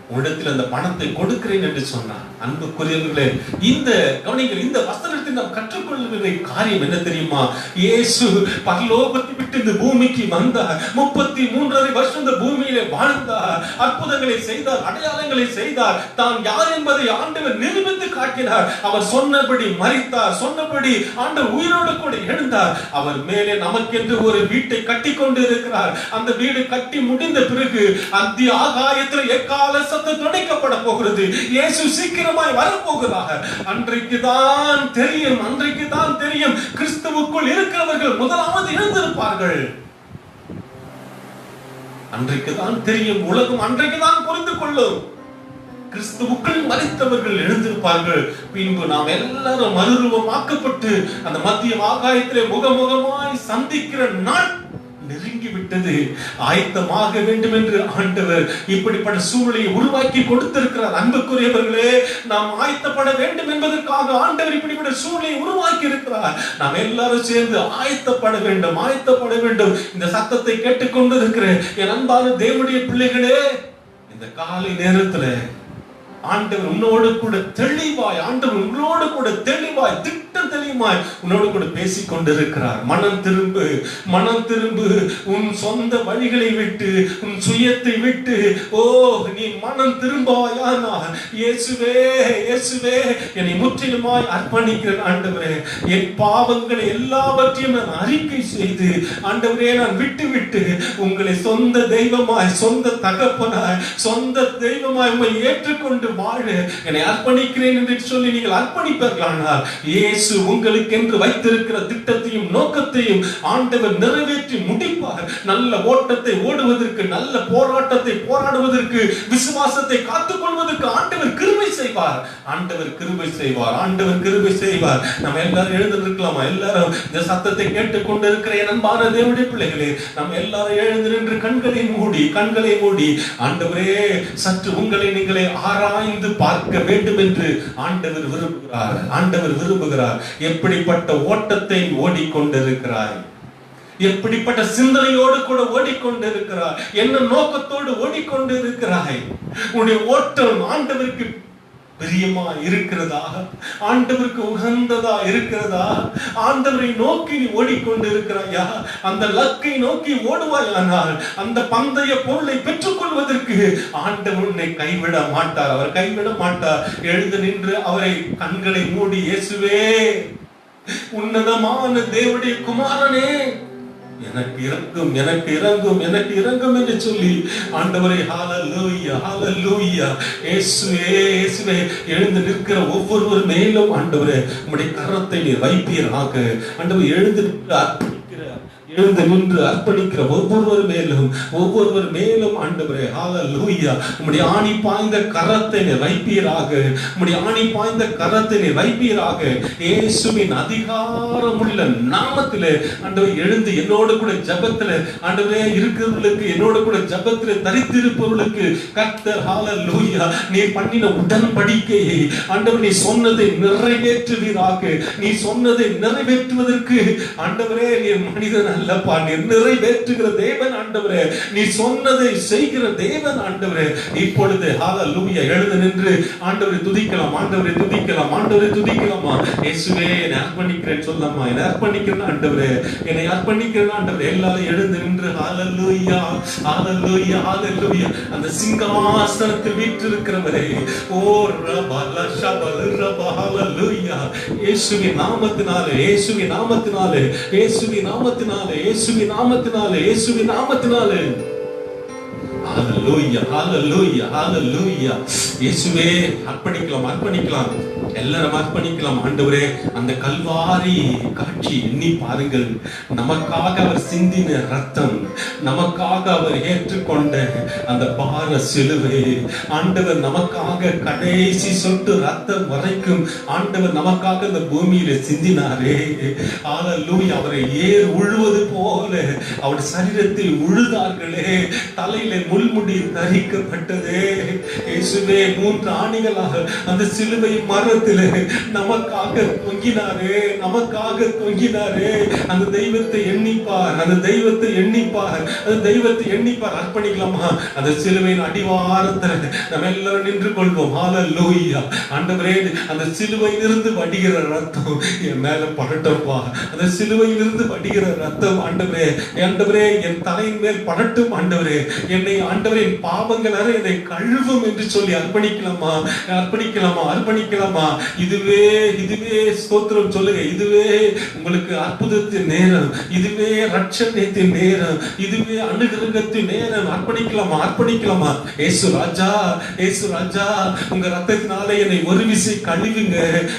உங்களிடத்தில் அந்த பணத்தை கொடுக்கிறேன் என்று சொன்னார். அன்புக்குரியவர்களே, இந்த கவனிங்கள், இந்த வசனத்தில் நாம் கற்றுக்கொள்ளுகிற காரியம் என்ன தெரியுமா? இயேசு பரலோகத்தை விட்டு இந்த பூமிக்கு வந்தார். 33.5 வருஷம் இந்த பூமியிலே வாழ்ந்தார். அற்புதங்களை செய்தார், அடையாளங்களை செய்தார். தான் யார் என்பதை ஆண்டவர் நிரூபித்து காட்டினார். அவர் சொன்னபடி மரித்தார், சொன்னபடி ஆண்டவர் உயிரோடு கூட எழுந்தார். அவர் மேலே நமக்கென்று ஒரு வீட்டை கட்டி கொண்டு இருக்கிறார். அந்த வீடு கட்டி முடிந்த பிறகு அந்த ஆகாயத்தில் எக்கால சத்தம் துடைக்கப்பட போகிறது. இயேசு சீக்கிரமாய் வரப்போகிறார். அன்றைக்கு தான் தெரியும் கிறிஸ்துவுக்குள் இருக்கிறவர்கள் முதலாவது எழுந்திருப்பார்கள். அன்றைக்கு தான் தெரியும், உலகம் அன்றைக்கு தான் புரிந்து கொள்ளும். கிறிஸ்துவுக்குள் மரித்தவர்கள் எழுந்திருப்பார்கள். பின்பு நாம் எல்லாரும் மறுரூபமாக்கப்பட்டு அந்த மத்திய ஆகாயத்திலே முகமுகமாய் சந்திக்கிற நாள் நெருங்கி விட்டது. ஆயத்தமாக வேண்டும் என்று ஆண்டவர் இப்படிப்பட்ட சூழலை உருவாக்கி கொடுத்திருக்கிறார். அன்புக்குரியவர்களே, நாம் ஆயத்தப்பட வேண்டும் என்பதற்காக ஆண்டவர் இப்படிப்பட்ட சூழலை உருவாக்கி இருக்கிறார். நாம் எல்லாரும் சேர்ந்து ஆயத்தப்பட வேண்டும். இந்த சத்தத்தை கேட்டுக்கொண்டு இருக்கிற என் அன்பான தேவனுடைய பிள்ளைகளே, இந்த காலை நேரத்தில் ஆண்டவர் உன்னோடு கூட தெளிவாய், திட்டம் தெளிவாய் உன்னோடு கூட பேசிக் கொண்டிருக்கிறார். மனம் திரும்பு, உன் சொந்த வழிகளை விட்டு, உன் சுயத்தை விட்டு, நீ மனம் திரும்பாயானால், இயேசுவே என்னை முற்றிலுமாய் அர்ப்பணிக்கிறேன் ஆண்டவரே. என் பாவங்களை எல்லாவற்றையும் நான் அறிக்கை செய்து, ஆண்டவரே, நான் விட்டு உங்களை சொந்த தெய்வமாய், சொந்த தகப்பனாய், சொந்த தெய்வமாய் உங்களை ஏற்றுக்கொண்டு வாழ என்னை அர்ப்பணிக்கிறேன் என்று சொல்லி நீங்கள் அர்ப்பணிப்பீர்களானால், இயேசு உங்களுக்கென்று வைத்திருக்கிற திட்டத்தையும் நோக்கத்தையும் ஆண்டவர் நிறைவேற்றி முடிப்பார். நல்ல ஓட்டத்தை ஓடுவதற்கு, நல்ல போராட்டத்தை போராடுவதற்கு, விசுவாசத்தை காத்துக்கொள்வதற்கு ஆண்டவர் கிருபை செய்வார். நம்ம எல்லாரும் எழுந்திருக்கலாமா? எல்லாரும் இந்த சத்தத்தை கேட்டுக்கொண்டு இருக்கிற அன்பான தேவனுடைய பிள்ளைகளே, நம்ம எல்லாரும் எழுந்து நின்று கண்களை மூடி ஆண்டவரே, சற்று உங்களை நீங்களே ஆராய்ந்து பார்க்க வேண்டும் என்று ஆண்டவர் விரும்புகிறார். எப்படிப்பட்ட ஓட்டத்தை ஓடிக்கொண்டிருக்கிறாய்? எப்படிப்பட்ட சிந்தனையோடு கூட ஓடிக்கொண்டிருக்கிறாய்? என்ன நோக்கத்தோடு ஓடிக்கொண்டிருக்கிறாய்? உன்னுடைய ஓட்டம் ஆண்டவருக்கு பிரியமா இருக்கிறதா? ஆண்டவருக்கு உகந்ததா இருக்கிறதா? ஆண்டவரை நோக்கி நீ ஓடிக்கொண்டு இருக்கிறாயா? அந்த லக்கை நோக்கி ஓடுவாயானால் அந்த பந்தய பொருளை பெற்றுக் கொள்வதற்கு ஆண்டவர் உன்னை கைவிட மாட்டார். அவர் கைவிட மாட்டார். எழுந்து நின்று அவரை கண்களை மூடி, இயேசுவே, உன்னதமான தேவனுடைய குமாரனே, எனக்கு இறங்கும் என்று சொல்லி ஆண்டவரே, ஹல்லேலூயா, இயேசுவே, எழுந்து நிற்கிற ஒவ்வொருவர் மேலும் ஆண்டவரே உம்முடைய கரத்தை நீர் வைப்பீராக. ஆண்டவர் எழுந்து நின்று அர்ப்பணிக்கிற ஒவ்வொருவர் மேலும் ஆண்டவரே, ஹல்லேலூயா, உம்முடைய ஆணி பாய்ந்த கரத்தை நீர் வைப்பீராக. இயேசுவின் அதிகாரமுள்ள நாமத்திலே ஆண்டவர் எழுந்து என்னோடு கூட ஜெபத்திலே, ஆண்டவரே, இருக்கிறவர்களுக்கு, என்னோடு கூட ஜெபத்திலே தரித்திருப்பவர்களுக்கு கர்த்தர், ஹல்லேலூயா, நீ பண்ணின உடன்படிக்கையை ஆண்டவர் நீ சொன்னதை நிறைவேற்றுவீராக. நீ சொன்னதை நிறைவேற்றுவதற்கு ஆண்டவரே, நீ மனிதன் அல்ல, அல்லப்பா, நீர் நிறைவேற்றுகிற தேவன் ஆண்டவரே, நீ சொன்னதை செய்கிற தேவன் ஆண்டவரே. இப்பொழுது ஹalleluya எழுந்து நின்று ஆண்டவரை துதிக்கலாம், ஆண்டவரை துதிக்கலாம், ஆண்டவரை துதிக்கலாமா. இயேசுவே என்னை அர்ப்பணிக்கிறேன் சொல்லம்மா, என்னை அர்ப்பணிக்கிறேன் ஆண்டவரே, என்னை அர்ப்பணிக்கிறேன் ஆண்டவரே. எல்லாரும் எழுந்து நின்று ஹalleluya ஹalleluya ஹalleluya. அந்த சிங்காசனத்தில் வீற்றிருக்கிறவரே, ஓ ரபல ஷபல ரப ஹalleluya. இயேசுவின் நாமத்தினாலே, இயேசுவின் நாமத்தினாலே, இயேசுவின் நாமத்தினாலே, இயேசுவின் நாமத்தினாலே, இயேசுவின் நாமத்தினாலே. ஹalleluya ஹalleluya ஹalleluya. இயேசுவே அர்ப்பணிக்கலாம், அர்ப்பணிக்கலாம், எல்லாரும் அர்ப்பணிக்கலாம் ஆண்டவரே. அந்த கல்வாரி காட்சி எண்ணி பாருங்கள். நமக்காக அவர் சிந்தின ரத்தம், நமக்காக அவர் ஏற்றுக்கொண்ட அந்த பார சிலுவை, ஆண்டவர் நமக்காக கடைசி சொட்டு ரத்தம் வரைக்கும் ஆண்டவர் நமக்காக இந்த பூமியில சிந்தினாரே. ஹalleluya. அவரை ஏர் உழுவது போல அவர் சரீரத்தில் உழுதார்களே, தலையில முள்முடி தரிக்கப்பட்டதே. இயேசுவே 3 ஆணிகளாக அந்த சிலுவை மரத்திலே நமக்காக தொங்கினாரே, நமக்காக தொங்கினாரே. அந்த தெய்வத்தை எண்ணிப்பார், அந்த தெய்வத்தை எண்ணிப்பார், அந்த தெய்வத்தை எண்ணிப்பார். அர்ப்பணிக்கலாமா? அந்த சிலுவையின் அடிவாரத்தில் நம்ம எல்லாரும் நின்று கொள்வோம். ஹalleluya. ஆண்டவரே, அந்த சிலுவையிலிருந்து வடிகிற ரத்தம் என் மேல படட்டும்பா. அந்த சிலுவையிலிருந்து வடிகிற ரத்தம் ஆண்டவரே, ஆண்டவரே என் தலையின் மேல் படட்டும் ஆண்டவரே. என்னை ஆண்டவரே பாவங்கள் அறை என்னை கழுவும் என்று சொல்லி அர்ப்பணிக்கலாமா, அர்ப்பணிக்கலாமா, அர்ப்பணிக்கலாமா. இதுவே இதுவே ஸ்தோத்திரம் சொல்லுங்க. இதுவே உங்களுக்கு அற்புதத்தின் நேரம், இதுவே ரட்சணியத்தின் நேரம், இதுவே அனுகிரகத்தின் நேரம். அர்ப்பணிக்கலாமா, அர்ப்பணிக்கலாமா. இயேசு ராஜா, இயேசு ராஜா, உங்க ரத்தத்தினாலே என்னை ஒரு விசை கழுவுங்க,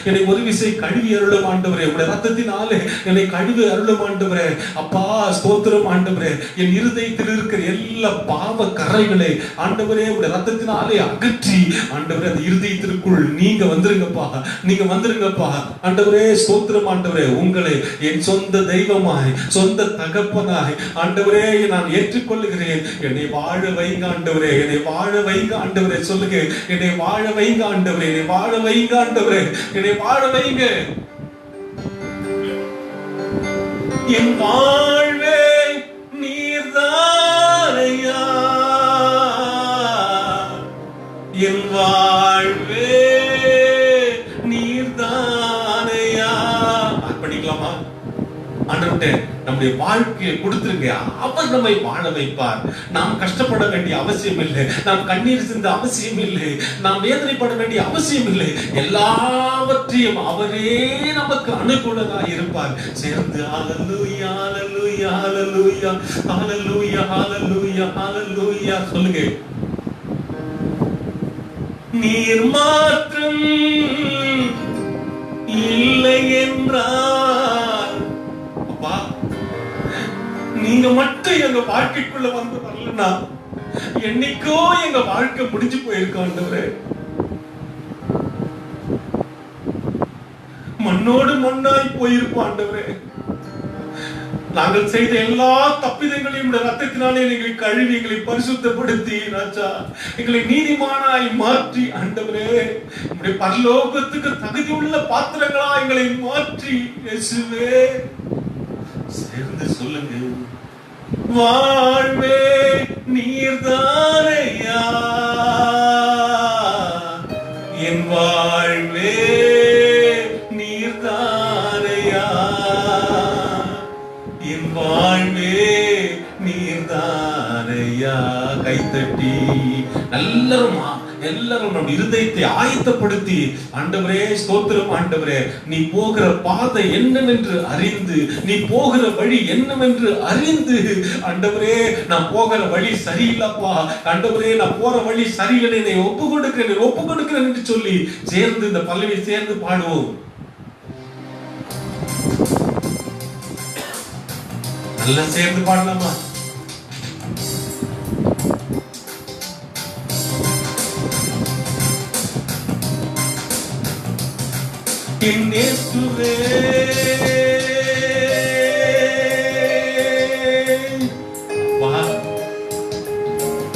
என்னை ஒரு விசை கழுவி அருளும் ஆண்டவரே. உங்க ரத்தத்தினாலே என்னை கழுவி அருளும் ஆண்டவரே. அப்பா ஸ்தோத்திரம் ஆண்டவரே. என் இருதயத்தில் இருக்கிற எல்லா பாவ கரைகளை ஆண்டவரே உடைய ரத்தத்தினாலே அகற்றி ஆண்டவரே அந்த இருதயத்திற்குள் நீங்க வந்துருங்கப்பா, நீங்க வந்துருங்கப்பா ஆண்டவரே. ஸ்தோத்திரம் ஆண்டவரே. உங்களை என் சொந்த தெய்வமாய், சொந்த தகப்பனாய் ஆண்டவரே நான் ஏற்றுக்கொள்ளுகிறேன். என்னை வாழ வைங்க ஆண்டவரே, என்னை வாழ வைங்க ஆண்டவரே. சொல்லுங்க, என்னை வாழ வைங்க ஆண்டவரே, என்னை வாழ வைங்க ஆண்டவரே, என்னை வாழ வைங்க. என் வாழ்வே நீர்தானையா, என் வாழ்வே நீர்தானையா. அர்ப்பணிக்கலாமா? ஆண்டவரே நம்முடைய வாழ்க்கையை கொடுத்துருங்க, அவர் நம்மை வாழ வைப்பார். நாம் கஷ்டப்பட வேண்டிய அவசியம் இல்லை, நாம் கண்ணீர் சிந்த அவசியம் இல்லை, நாம் வேதனைப்பட வேண்டிய அவசியம் இல்லை. எல்லாவற்றையும் அவரே நமக்கு அனுகூலமாக இருப்பார். சேர்ந்து ஹalleluya ஹalleluya ஹalleluya ஹalleluya ஹalleluya ஹalleluya சொல்லுங்க. நீர் மாற்றம் இல்லை என்றால், அப்பா நீங்க மட்டும் எங்க வாழ்க்கைக்குள்ள வந்து வரலன்னா என்னைக்கோ எங்க வாழ்க்கை முடிஞ்சு போயிருக்க ஆண்டவரே. மண்ணோடு மண்ணாய் போயிருப்போம் ஆண்டவரே. நாங்கள் செய்த எல்லா தப்பிதங்களையும் ரத்தத்தினாலே எங்களை கழுவி, எங்களை பரிசுத்தப்படுத்தி ராஜா எங்களை நீதிமானாய் மாற்றி ஆண்டவரே உம்முடைய பரலோகத்துக்கு தகுதியுள்ள பாத்திரங்களா எங்களை மாற்றி இயேசுவே. சேர்ந்து சொல்லுங்க. வாழ்வே நீர்தானையா, என் வாழ்வே நீர்தானையா, என் வாழ்வே நீர்தானையா. கைத்தட்டி எல்லாரும் எல்லாரும் நம் இருதயத்தை ஆயத்தப்படுத்தி ஆண்டவரே ஸ்தோத்திரம் ஆண்டவரே. நீ போகிற பாதை என்னவென்று அறிந்து, நீ போகிற வழி என்னவென்று அறிந்து, ஆண்டவரே நான் போகிற வழி சரியில்லப்பா, ஆண்டவரே நான் போற வழி சரியில்லை, என்னை ஒப்பு கொடுக்கிறேன், ஒப்பு கொடுக்கிறேன் என்று சொல்லி சேர்ந்து இந்த பல்லவி சேர்ந்து பாடுவோம். நல்லா சேர்ந்து பாடலாமா? இயேசுவே வா,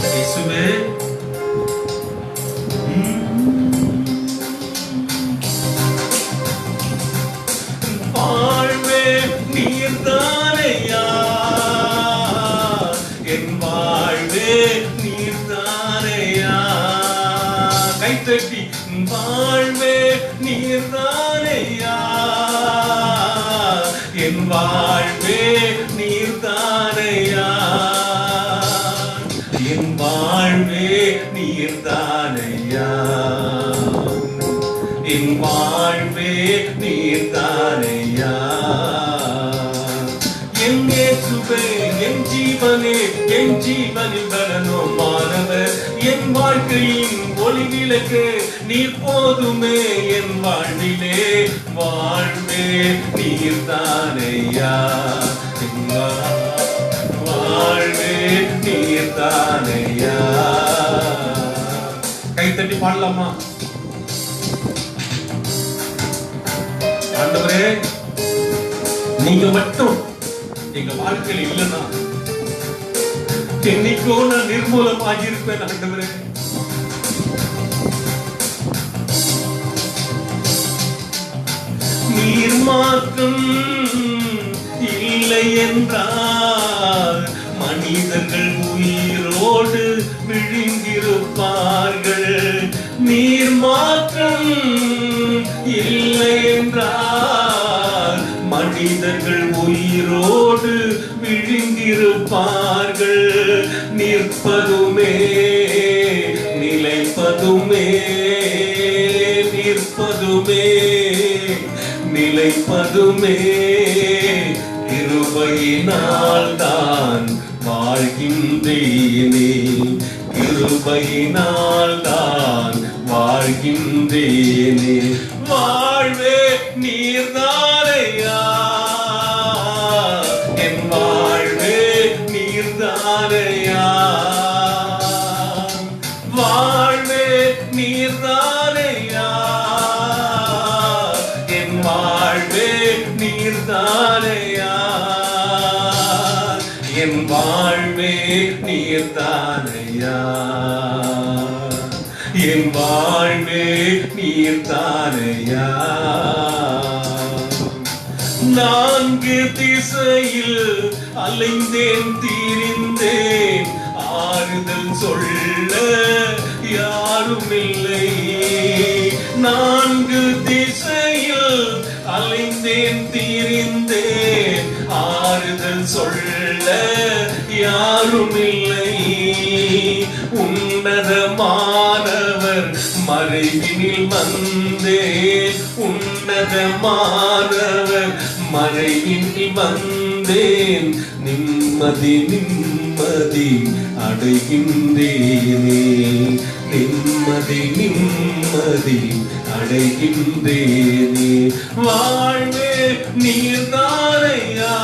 இயேசுவே வாழ்வே நீர்தானையா, என் வாழ்வே நீர்தானையா. கைத்தட்டி வாழ்வே நீர்தானையா, என் வாழ்வே நீர்தானையா, என் வாழ்வே நீர்தானையா, என் வாழ்வே நீர்தானையா. என் இயேசுவே என் ஜீவனே, என் ஜீவனில் பலனுமானவர், என் வாழ்க்கையின் ஒளி விளக்கு நீர் போதுமே என் வாழ்விலே. வாழ்வே நீர்தானையா, வாழ்வே நீர்தானையா. கைத்தட்டி பாடலாமா? ஆண்டவரே, நீங்க மட்டும் எங்க வாழ்க்கையில் இல்லைன்னா என்னைக்கோ நான் நிர்மூலமாகி இருப்பேன். ஆண்டவரே, நீர் மாற்றம் இல்லை என்றால் மனிதர்கள் உயிரோடு விழுங்கிருப்பார்கள். நீர் மாற்றம் இல்லை என்றால் மனிதர்கள் உயிரோடு விழுங்கிருப்பார்கள். நிற்பதுமே நிலைப்பதுமே, நிற்பதுமே நிலைப்பதுமே கிருபையினால் தான் வாழ்கின்றேனே, கிருபையினால் தான் வாழ்கின்றேனே. வாழ்வே நீர்தானையா, என் வாழ்வே நீர்தானையா, வாழ்வே நீர்தானையா, என் வாழ்வே நீர்தானையா, என் வாழ்வே நீர்தானையா, என் வாழ்வே நீர்தானையா. நான்கு திசையில் அலைந்தேன் திரிந்தேன், ஆறுதல் சொல்ல யாரும் இல்லை. நான்கு திசையில் அலைந்தேன் திரிந்தேன், ஆறுதல் சொல்ல யாரும் இல்லை. உன்னதமானவர் மறைவினில் வந்தேன், உன்னதமானவர் மறைவினில் வந்தேன். நிம்மதி நிம்மதி அடைகின்றேனே, நிம்மதி நிம்மதி அடைகின்றேனே. வாழ்வே நீர்தானையா,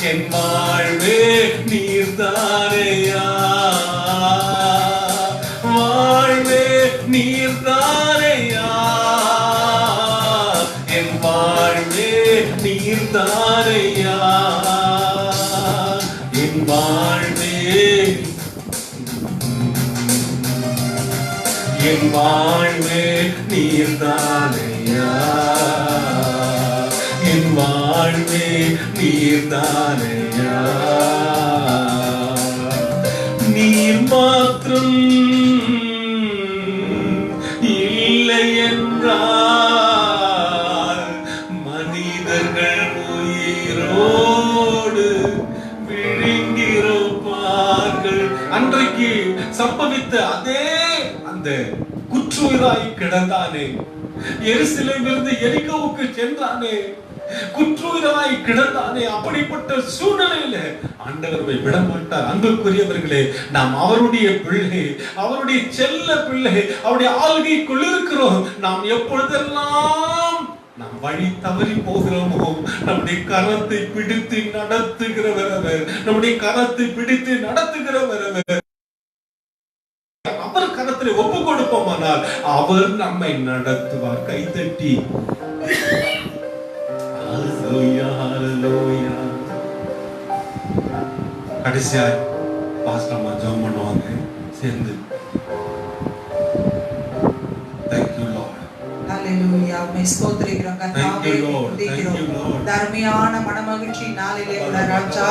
என் வாழ்வே நீர்தானையா, வாழ்வே நீர்தானையா, என் வாழ்வே நீர்தானையா, என் வாழ்வே, என் வாழ்வே நீர்தானையா, என் வாழ்வே நீர்தானையா. நீர் மாத்திரம் இல்லை என்றால் மனிதர்கள் உயிரோடு விழுங்கிருப்பார்கள். அன்றைக்கு சம்பவித்த அதே அந்த குற்றுயிராய் கிடந்தானே, எருசலேமிலிருந்து எரிகோவுக்கு சென்றானே, குற்றுயிராய் கிடந்தானே, அப்படிப்பட்ட சூழ்நிலையில ஆண்டவர் விட மாட்டார். அன்புக்குரியவர்களே, நாம் அவருடைய பிள்ளை, அவருடைய செல்ல பிள்ளை, அவருடைய ஆளுகைக்குள் இருக்கிறோம். நாம் எப்பொழுதெல்லாம் நாம் வழி தவறி போகிறோமோ, நம்முடைய கரத்தை பிடித்து நடத்துகிறவர் அவர், நம்முடைய கரத்தை பிடித்து நடத்துகிறவர் அவர். அவர் கரத்தில் ஒப்பு கொடுப்போமானால் அவர் நம்மை நடத்துவார். கைதட்டி கடைசியா பாஸ்டர் அம்மா ஜெபம் பண்ணுவாங்க சேர்ந்து. Thank you Lord. ஹalleluya. உம்மை ஸ்தோத்திரிக்கிறோம் கர்த்தாவே, துதிக்கிறோம். Lord. தர்மியான மனமகிழ்ச்சி நாளிலே கூட ராஜா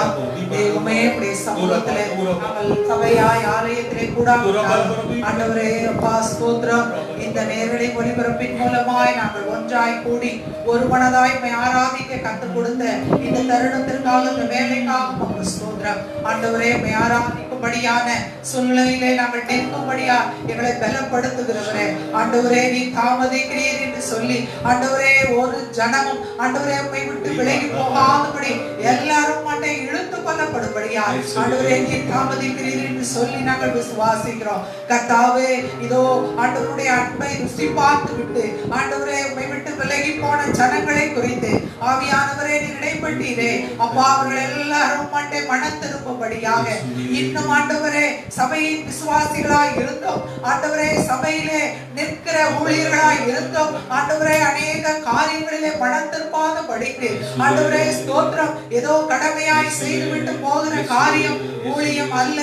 தெய்வமே உம்முடைய சமூகத்திலே நாங்கள் சபையாய் ஆலயத்திலே கூடாமல் ஆண்டவரே அப்பா ஸ்தோத்திரம். இந்த நேரடி ஒளிபரப்பின் மூலமாய் நாங்கள் ஒன்றாய் கூடி ஒரு மனதாய் உம்மை ஆராதிக்க கற்றுக் கொடுத்த இந்த தருணத்திற்காக, இந்த வேலைக்காக உமக்கு ஸ்தோத்திரம். ஆண்டவரே உம்மை ஆராதிக்கும்படியான சூழ்நிலையிலே நாங்கள் நிற்கும்படியா எங்களை பலப்படுத்துகிறவரே, ஆண்டவரே நீ தாமதிக்கிறீர் என்று சொல்லி ஆண்டவரே ஒரு ஜனமும் ஆண்டவரே உம்மை விட்டு விலகி போகாதபடி எல்லாரும் மண்டை இழுத்து கொள்ளப்படும்படியா ஆண்டவரே நீ தாமதிக்கிறீர் என்று சொல்லி நாங்கள் விசுவாசிக்கிறோம் கர்த்தாவே. இதோ ஆண்டவருடைய அன்பை ருசி பார்த்து விட்டு ஆண்டவரே உம்மை விட்டு விலகி போன ஜனங்களை குறித்து ஆவியானவரே நீர் இடைப்பட்டீரே அப்பா, அவர்கள் எல்லாரும் மண்டை மனம் திரும்பும்படியாக இன்னும் ஆண்டவரே சபையின் விசுவாசிகளாய் இருந்தோம் ஆண்டவரே, சபையிலே நிற்கிற ஊழியர்களாய் இருந்தோம் ஆண்டவரே, அநேக காரியங்களிலே மனம் திரும்பாத படிக்கு ஆண்டவரே ஸ்தோத்திரம். ஏதோ கடமையாய் செய்துவிட்டு போகிற காரியம் ஊழியம் அல்ல,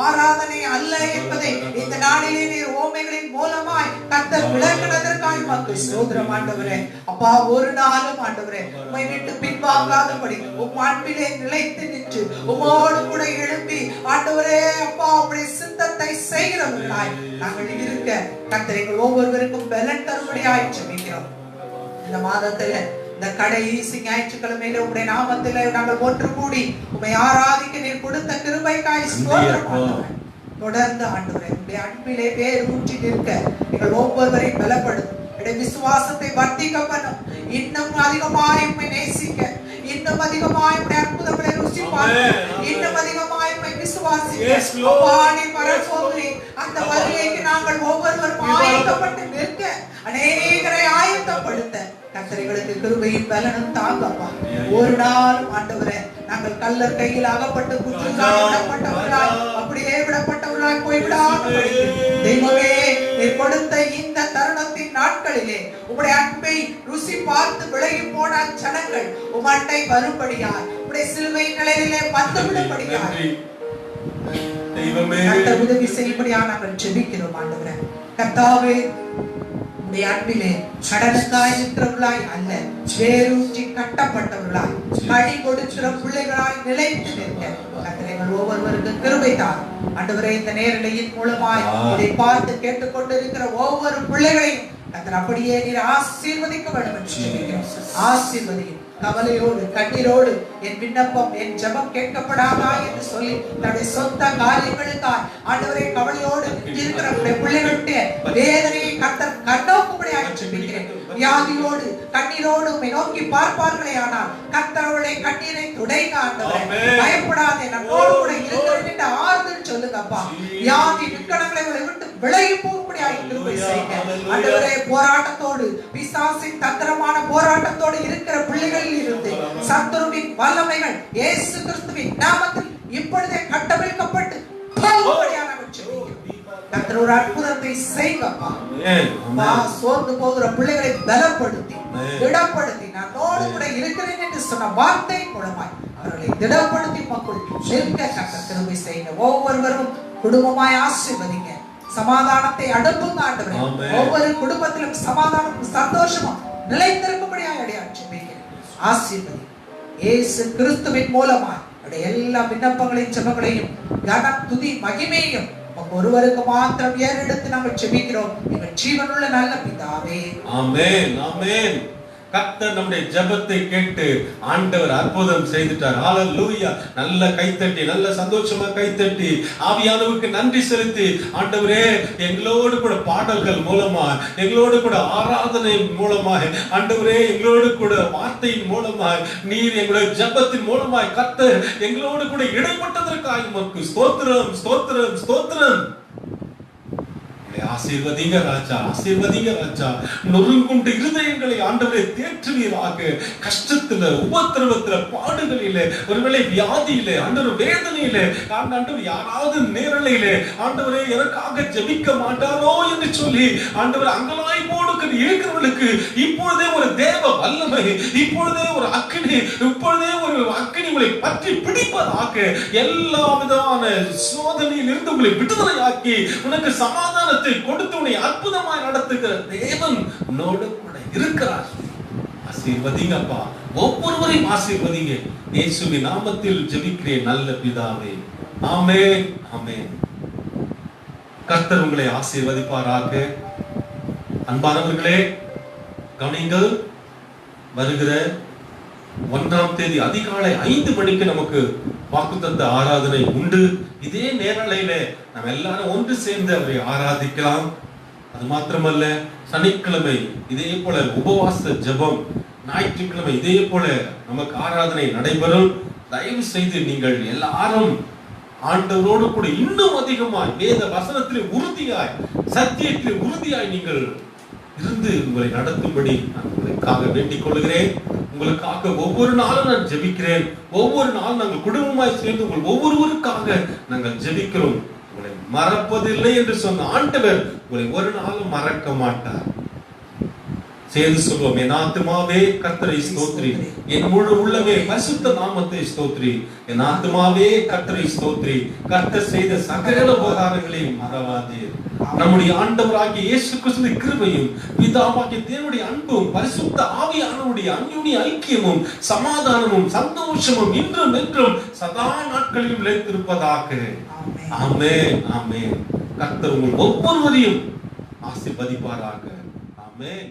ஆராதனை அல்ல என்பதை இந்த நாளிலே நீர் ஓமைகளின் மூலமாய் கர்த்தர் விளக்குனதற்காக உமக்கு ஸ்தோத்திரம் ஆண்டவரே. அப்பா, ஒரு நாளும் ஆண்டவரே உம்மை விட்டு பின்வாங்காதபடி உம் அன்பிலே நிலைத்து நின்று உம்மோடு கூட எழும்பி ஆண்டவரே அப்பா உம்முடைய சித்தத்தை செய்கிறவர்களாய் நாங்கள் இருக்க கர்த்தர் எங்கள் ஒவ்வொருவருக்கும் பலன் தரும்படியாய் ஜெபிக்கிறோம். இந்த மாதத்துல இந்த கடைசி ஞாயிற்றுக்கிழமையில உம்முடைய நாமத்திலே நாங்கள் ஒன்று கூடி உம்மை ஆராதிக்க நீர் கொடுத்த கிருபைக்காய் ஸ்தோத்திரம். தொடர்ந்து ஆண்டவரே உம்முடைய அன்பிலே வேர் ஊற்றி நிற்க எங்கள் ஒவ்வொருவரையும் பலப்படுத்தும். விசுவாசத்தை வர்த்திக்க பண்ணும். இன்னும் அதிகமாய் உம்மை நேசிக்க, இன்னும் அதிகமாய் உம்முடைய அற்புதங்களை ருசி பார்க்க, இன்னும் அதிகமாய் உம்மை விசுவாசிக்க அப்பா நீர் வரப்போகிறீர். அந்த வருகைக்கு நாங்கள் ஒவ்வொருவரும் ஆயத்தப்பட்டு நிற்க, அநேகரை ஆயத்தப்படுத்த கர்த்தர்களுக்கு கிருபையும் பலனும் தாங்கப்பா. ஒரு நாள் ஆண்டவரே நாங்கள் கல்லர் கையில் அகப்பட்டு குற்றச்சாட்டப்பட்டவர்களாய் அப்படியே விடப்பட்டவர்களாய் போய்விடாதபடி தெய்வமே நீர் கொடுத்த இந்த தருணத்தின் நாட்களிலே உம்முடைய அன்பை ருசி பார்த்து விலகி போன ஜனங்கள் உமண்டை வரும்படியாய் உம்முடைய சிலுவை நிலையிலே வந்துவிடும்படியாய் கர்த்தர் உதவி செய்யும்படியாக நாங்கள் ஜெபிக்கிறோம் ஆண்டவரே. கர்த்தாவே அன்பிலே கடனுக்காய் இருக்கிறவர்களாய் அல்ல, வேரூற்றி கட்டப்பட்டவர்களாய் கனி கொடுக்கிற பிள்ளைகளாய் நிலைத்து நிற்க கர்த்தர் ஒவ்வொருவருக்கும் கிருபை தார் ஆண்டவரே. இந்த நேரலையின் மூலமாய் இதை பார்த்து கேட்டுக்கொண்டிருக்கிற ஒவ்வொரு பிள்ளைகளையும் கர்த்தர் அப்படியே நீர் ஆசீர்வதிக்க வேண்டும் என்று ஜெபிக்கிறோம். ஆசீர்வதியும். கவலையோடு கண்ணீரோடு என் விண்ணப்பம் என் ஜெபம் கேட்கப்படாதா என்று சொல்லி தன்னுடைய சொந்த காரியங்களுக்காய் ஆண்டவரே கவலையோடு இருக்கிற பிள்ளைகளுடைய வேதனையை கர்த்தர் கண்ணோக்கும்படியாக ஜெபிக்கிறேன். வியாதியோடு கண்ணீரோடு உம்மை நோக்கி பார்ப்பார்களே ஆனால் கர்த்தர் அவருடைய கண்ணீரை துடைக்க ஆண்டவரே. பயப்படாதே, நம்மோடு கூட இருக்கிறேன் என்று ஆறுதல் சொல்லுங்கப்பா. வியாதி விக்கனங்களை விட்டு விலகி போகும்படியாக கிருபை செய்யுங்க ஆண்டவரே. போராட்டத்தோடு பிசாசின் தந்திரமான போராட்டத்தோடு இருக்கிற பிள்ளைகளில் இருந்து சத்துருவின் வல்லமைகள் இயேசு கிறிஸ்துவின் நாமத்தில் இப்பொழுதே கட்டவிழ்க்கப்பட்டு போகும்படியாக கர்த்தர் ஒரு அற்புதத்தை செய்யுங்கப்பா. சோர்ந்து போகிற பிள்ளைகளை பலப்படுத்தி திடப்படுத்தி நானோடு கூட இருக்கிறேன் என்று சொன்ன வார்த்தை மூலமாய் அவர்களை திடப்படுத்தி மக்கள் நிற்க கர்த்தர் கிருபை செய்யுங்க. ஒவ்வொருவரும் குடும்பமாய் ஆசீர்வதிங்க. சமாதானத்தை அனுப்புங்க ஆண்டவரே. ஒவ்வொரு குடும்பத்திலும் சமாதானம் சந்தோஷமும் நிலைத்திருக்கும்படியாக ஜெபிக்கிறேன். ஆசீர்வதி இயேசு கிறிஸ்துவின் மூலமாய் எல்லா விண்ணப்பங்களையும் ஜெபங்களையும் கனம் துதி மகிமையும் ஒருவருக்கு மாத்திரம் ஏறெடுத்து நாங்கள் ஜெபிக்கிறோம் எங்கள் ஜீவனுள்ள நல்ல பிதாவே. ஆமென் ஆமென். கர்த்தர் நம்முடைய ஜெபத்தை கேட்டு ஆண்டவர் அற்புதம் செய்துட்டார். ஹalleluya. நல்ல கைத்தட்டி, நல்ல சந்தோஷமா கைத்தட்டி ஆவியானவருக்கு நன்றி செலுத்தி ஆண்டவரே எங்களோடு கூட பாடல்கள் மூலமா, எங்களோடு கூட ஆராதனை மூலமா, ஆண்டவரே எங்களோடு கூட வார்த்தையின் மூலமா, நீர் எங்களுடைய ஜெபத்தின் மூலமா கர்த்தர் எங்களோடு கூட இடைப்பட்டதற்காக உமக்கு ஸ்தோத்திரம் ஸ்தோத்திரம் ஸ்தோத்திரம். ஆசீர்வதிங்க ராஜா, ஆசீர்வதிங்க ராஜா. நொறுங்குண்ட இருதயங்களை ஆண்டவரே தேற்றுவீராக. கஷ்டத்துல, உபத்திரவத்துல, பாடுகளிலே, ஒருவேளை வியாதியிலே, ஆண்டவர் வேதனையிலே, ஆண்டவர் யாராவது நேரலையிலே ஆண்டவரே எனக்காக ஜெபிக்க மாட்டாரோ என்று சொல்லி ஆண்டவர் அங்கலாய்ப்போடு இருக்கிறவர்களுக்கு இப்பொழுதே ஒரு தேவ வல்லமை, இப்பொழுதே ஒரு அக்கினி, இப்பொழுதே ஒரு அக்கினி உங்களை பற்றி பிடிப்பதாக எல்லா விதமான சோதனையில் இருந்து உங்களை விடுதலையாக்கி உனக்கு சமாதானத்தை கொடுத்து உன்னை அற்புதமாய் நடத்துகிற தேவன் உன்னோடு கூட இருக்கிறார். ஆசீர்வதிங்க அப்பா, ஒவ்வொருவரையும் ஆசீர்வதிங்க. இயேசுவின் நாமத்தில் ஜெபிக்கிறேன் நல்ல பிதாவே, ஆமென், ஆமென். கர்த்தர் உங்களை ஆசீர்வதிப்பாராக. அன்பானவர்களே, கவனிங்கள், வருகிற 1ஆம் தேதி அதிகாலை 5 மணிக்கு நமக்கு வாக்குத்தத்த ஆராதனை உண்டு. இதே நேரலையில நாம் எல்லாரும் ஒன்று சேர்ந்து அவரை ஆராதிக்கலாம். அது மாத்திரமல்ல, சனிக்கிழமை இதே போல உபவாச ஜெபம், ஞாயிற்றுக்கிழமை இதே போல நமக்கு ஆராதனை நடைபெறும். தயவு செய்து நீங்கள் எல்லாரும் ஆண்டவரோடு கூட இன்னும் அதிகமாய் வேத வசனத்திலே உறுதியாய், சத்தியத்திலே உறுதியாய் நீங்கள் இருந்து உங்களை நடத்தும்படி நான் உங்களுக்காக வேண்டிக் கொள்கிறேன். உங்களுக்காக ஒவ்வொரு நாளும் நான் ஜெபிக்கிறேன். ஒவ்வொரு நாளும் நாங்கள் குடும்பமாய் சேர்ந்து உங்கள் ஒவ்வொருவருக்காக நாங்கள் ஜெபிக்கிறோம். உங்களை மறப்பதில்லை என்று சொன்ன ஆண்டவர் உங்களை ஒரு நாளும் மறக்க மாட்டார். சேர்ந்து சொல்வோம், என் ஆத்துமாவே கர்த்தரை ஸ்தோத்திரி, என் முழு உள்ளமே பரிசுத்த நாமத்தை ஸ்தோத்திரி. என் ஆத்துமாவே கர்த்தரை ஸ்தோத்திரி, கர்த்தர் செய்த சகல உபகாரங்களையும் மறவாதீர். நம்முடைய ஆண்டவராகிய இயேசு கிறிஸ்துவின் கிருபையும் பிதாவாகிய தேவனுடைய அன்பும் பரிசுத்த ஆவியானவருடைய அந்யோன்ய ஐக்கியமும் சமாதானமும் சந்தோஷமும் இன்றும் என்றும் சதா நாட்களிலும் நிலைத்திருப்பதாக. ஆமென், ஆமென். கர்த்தர் உங்கள் ஒவ்வொருவரையும் ஆசீர்வதிப்பாராக. ஆமென்.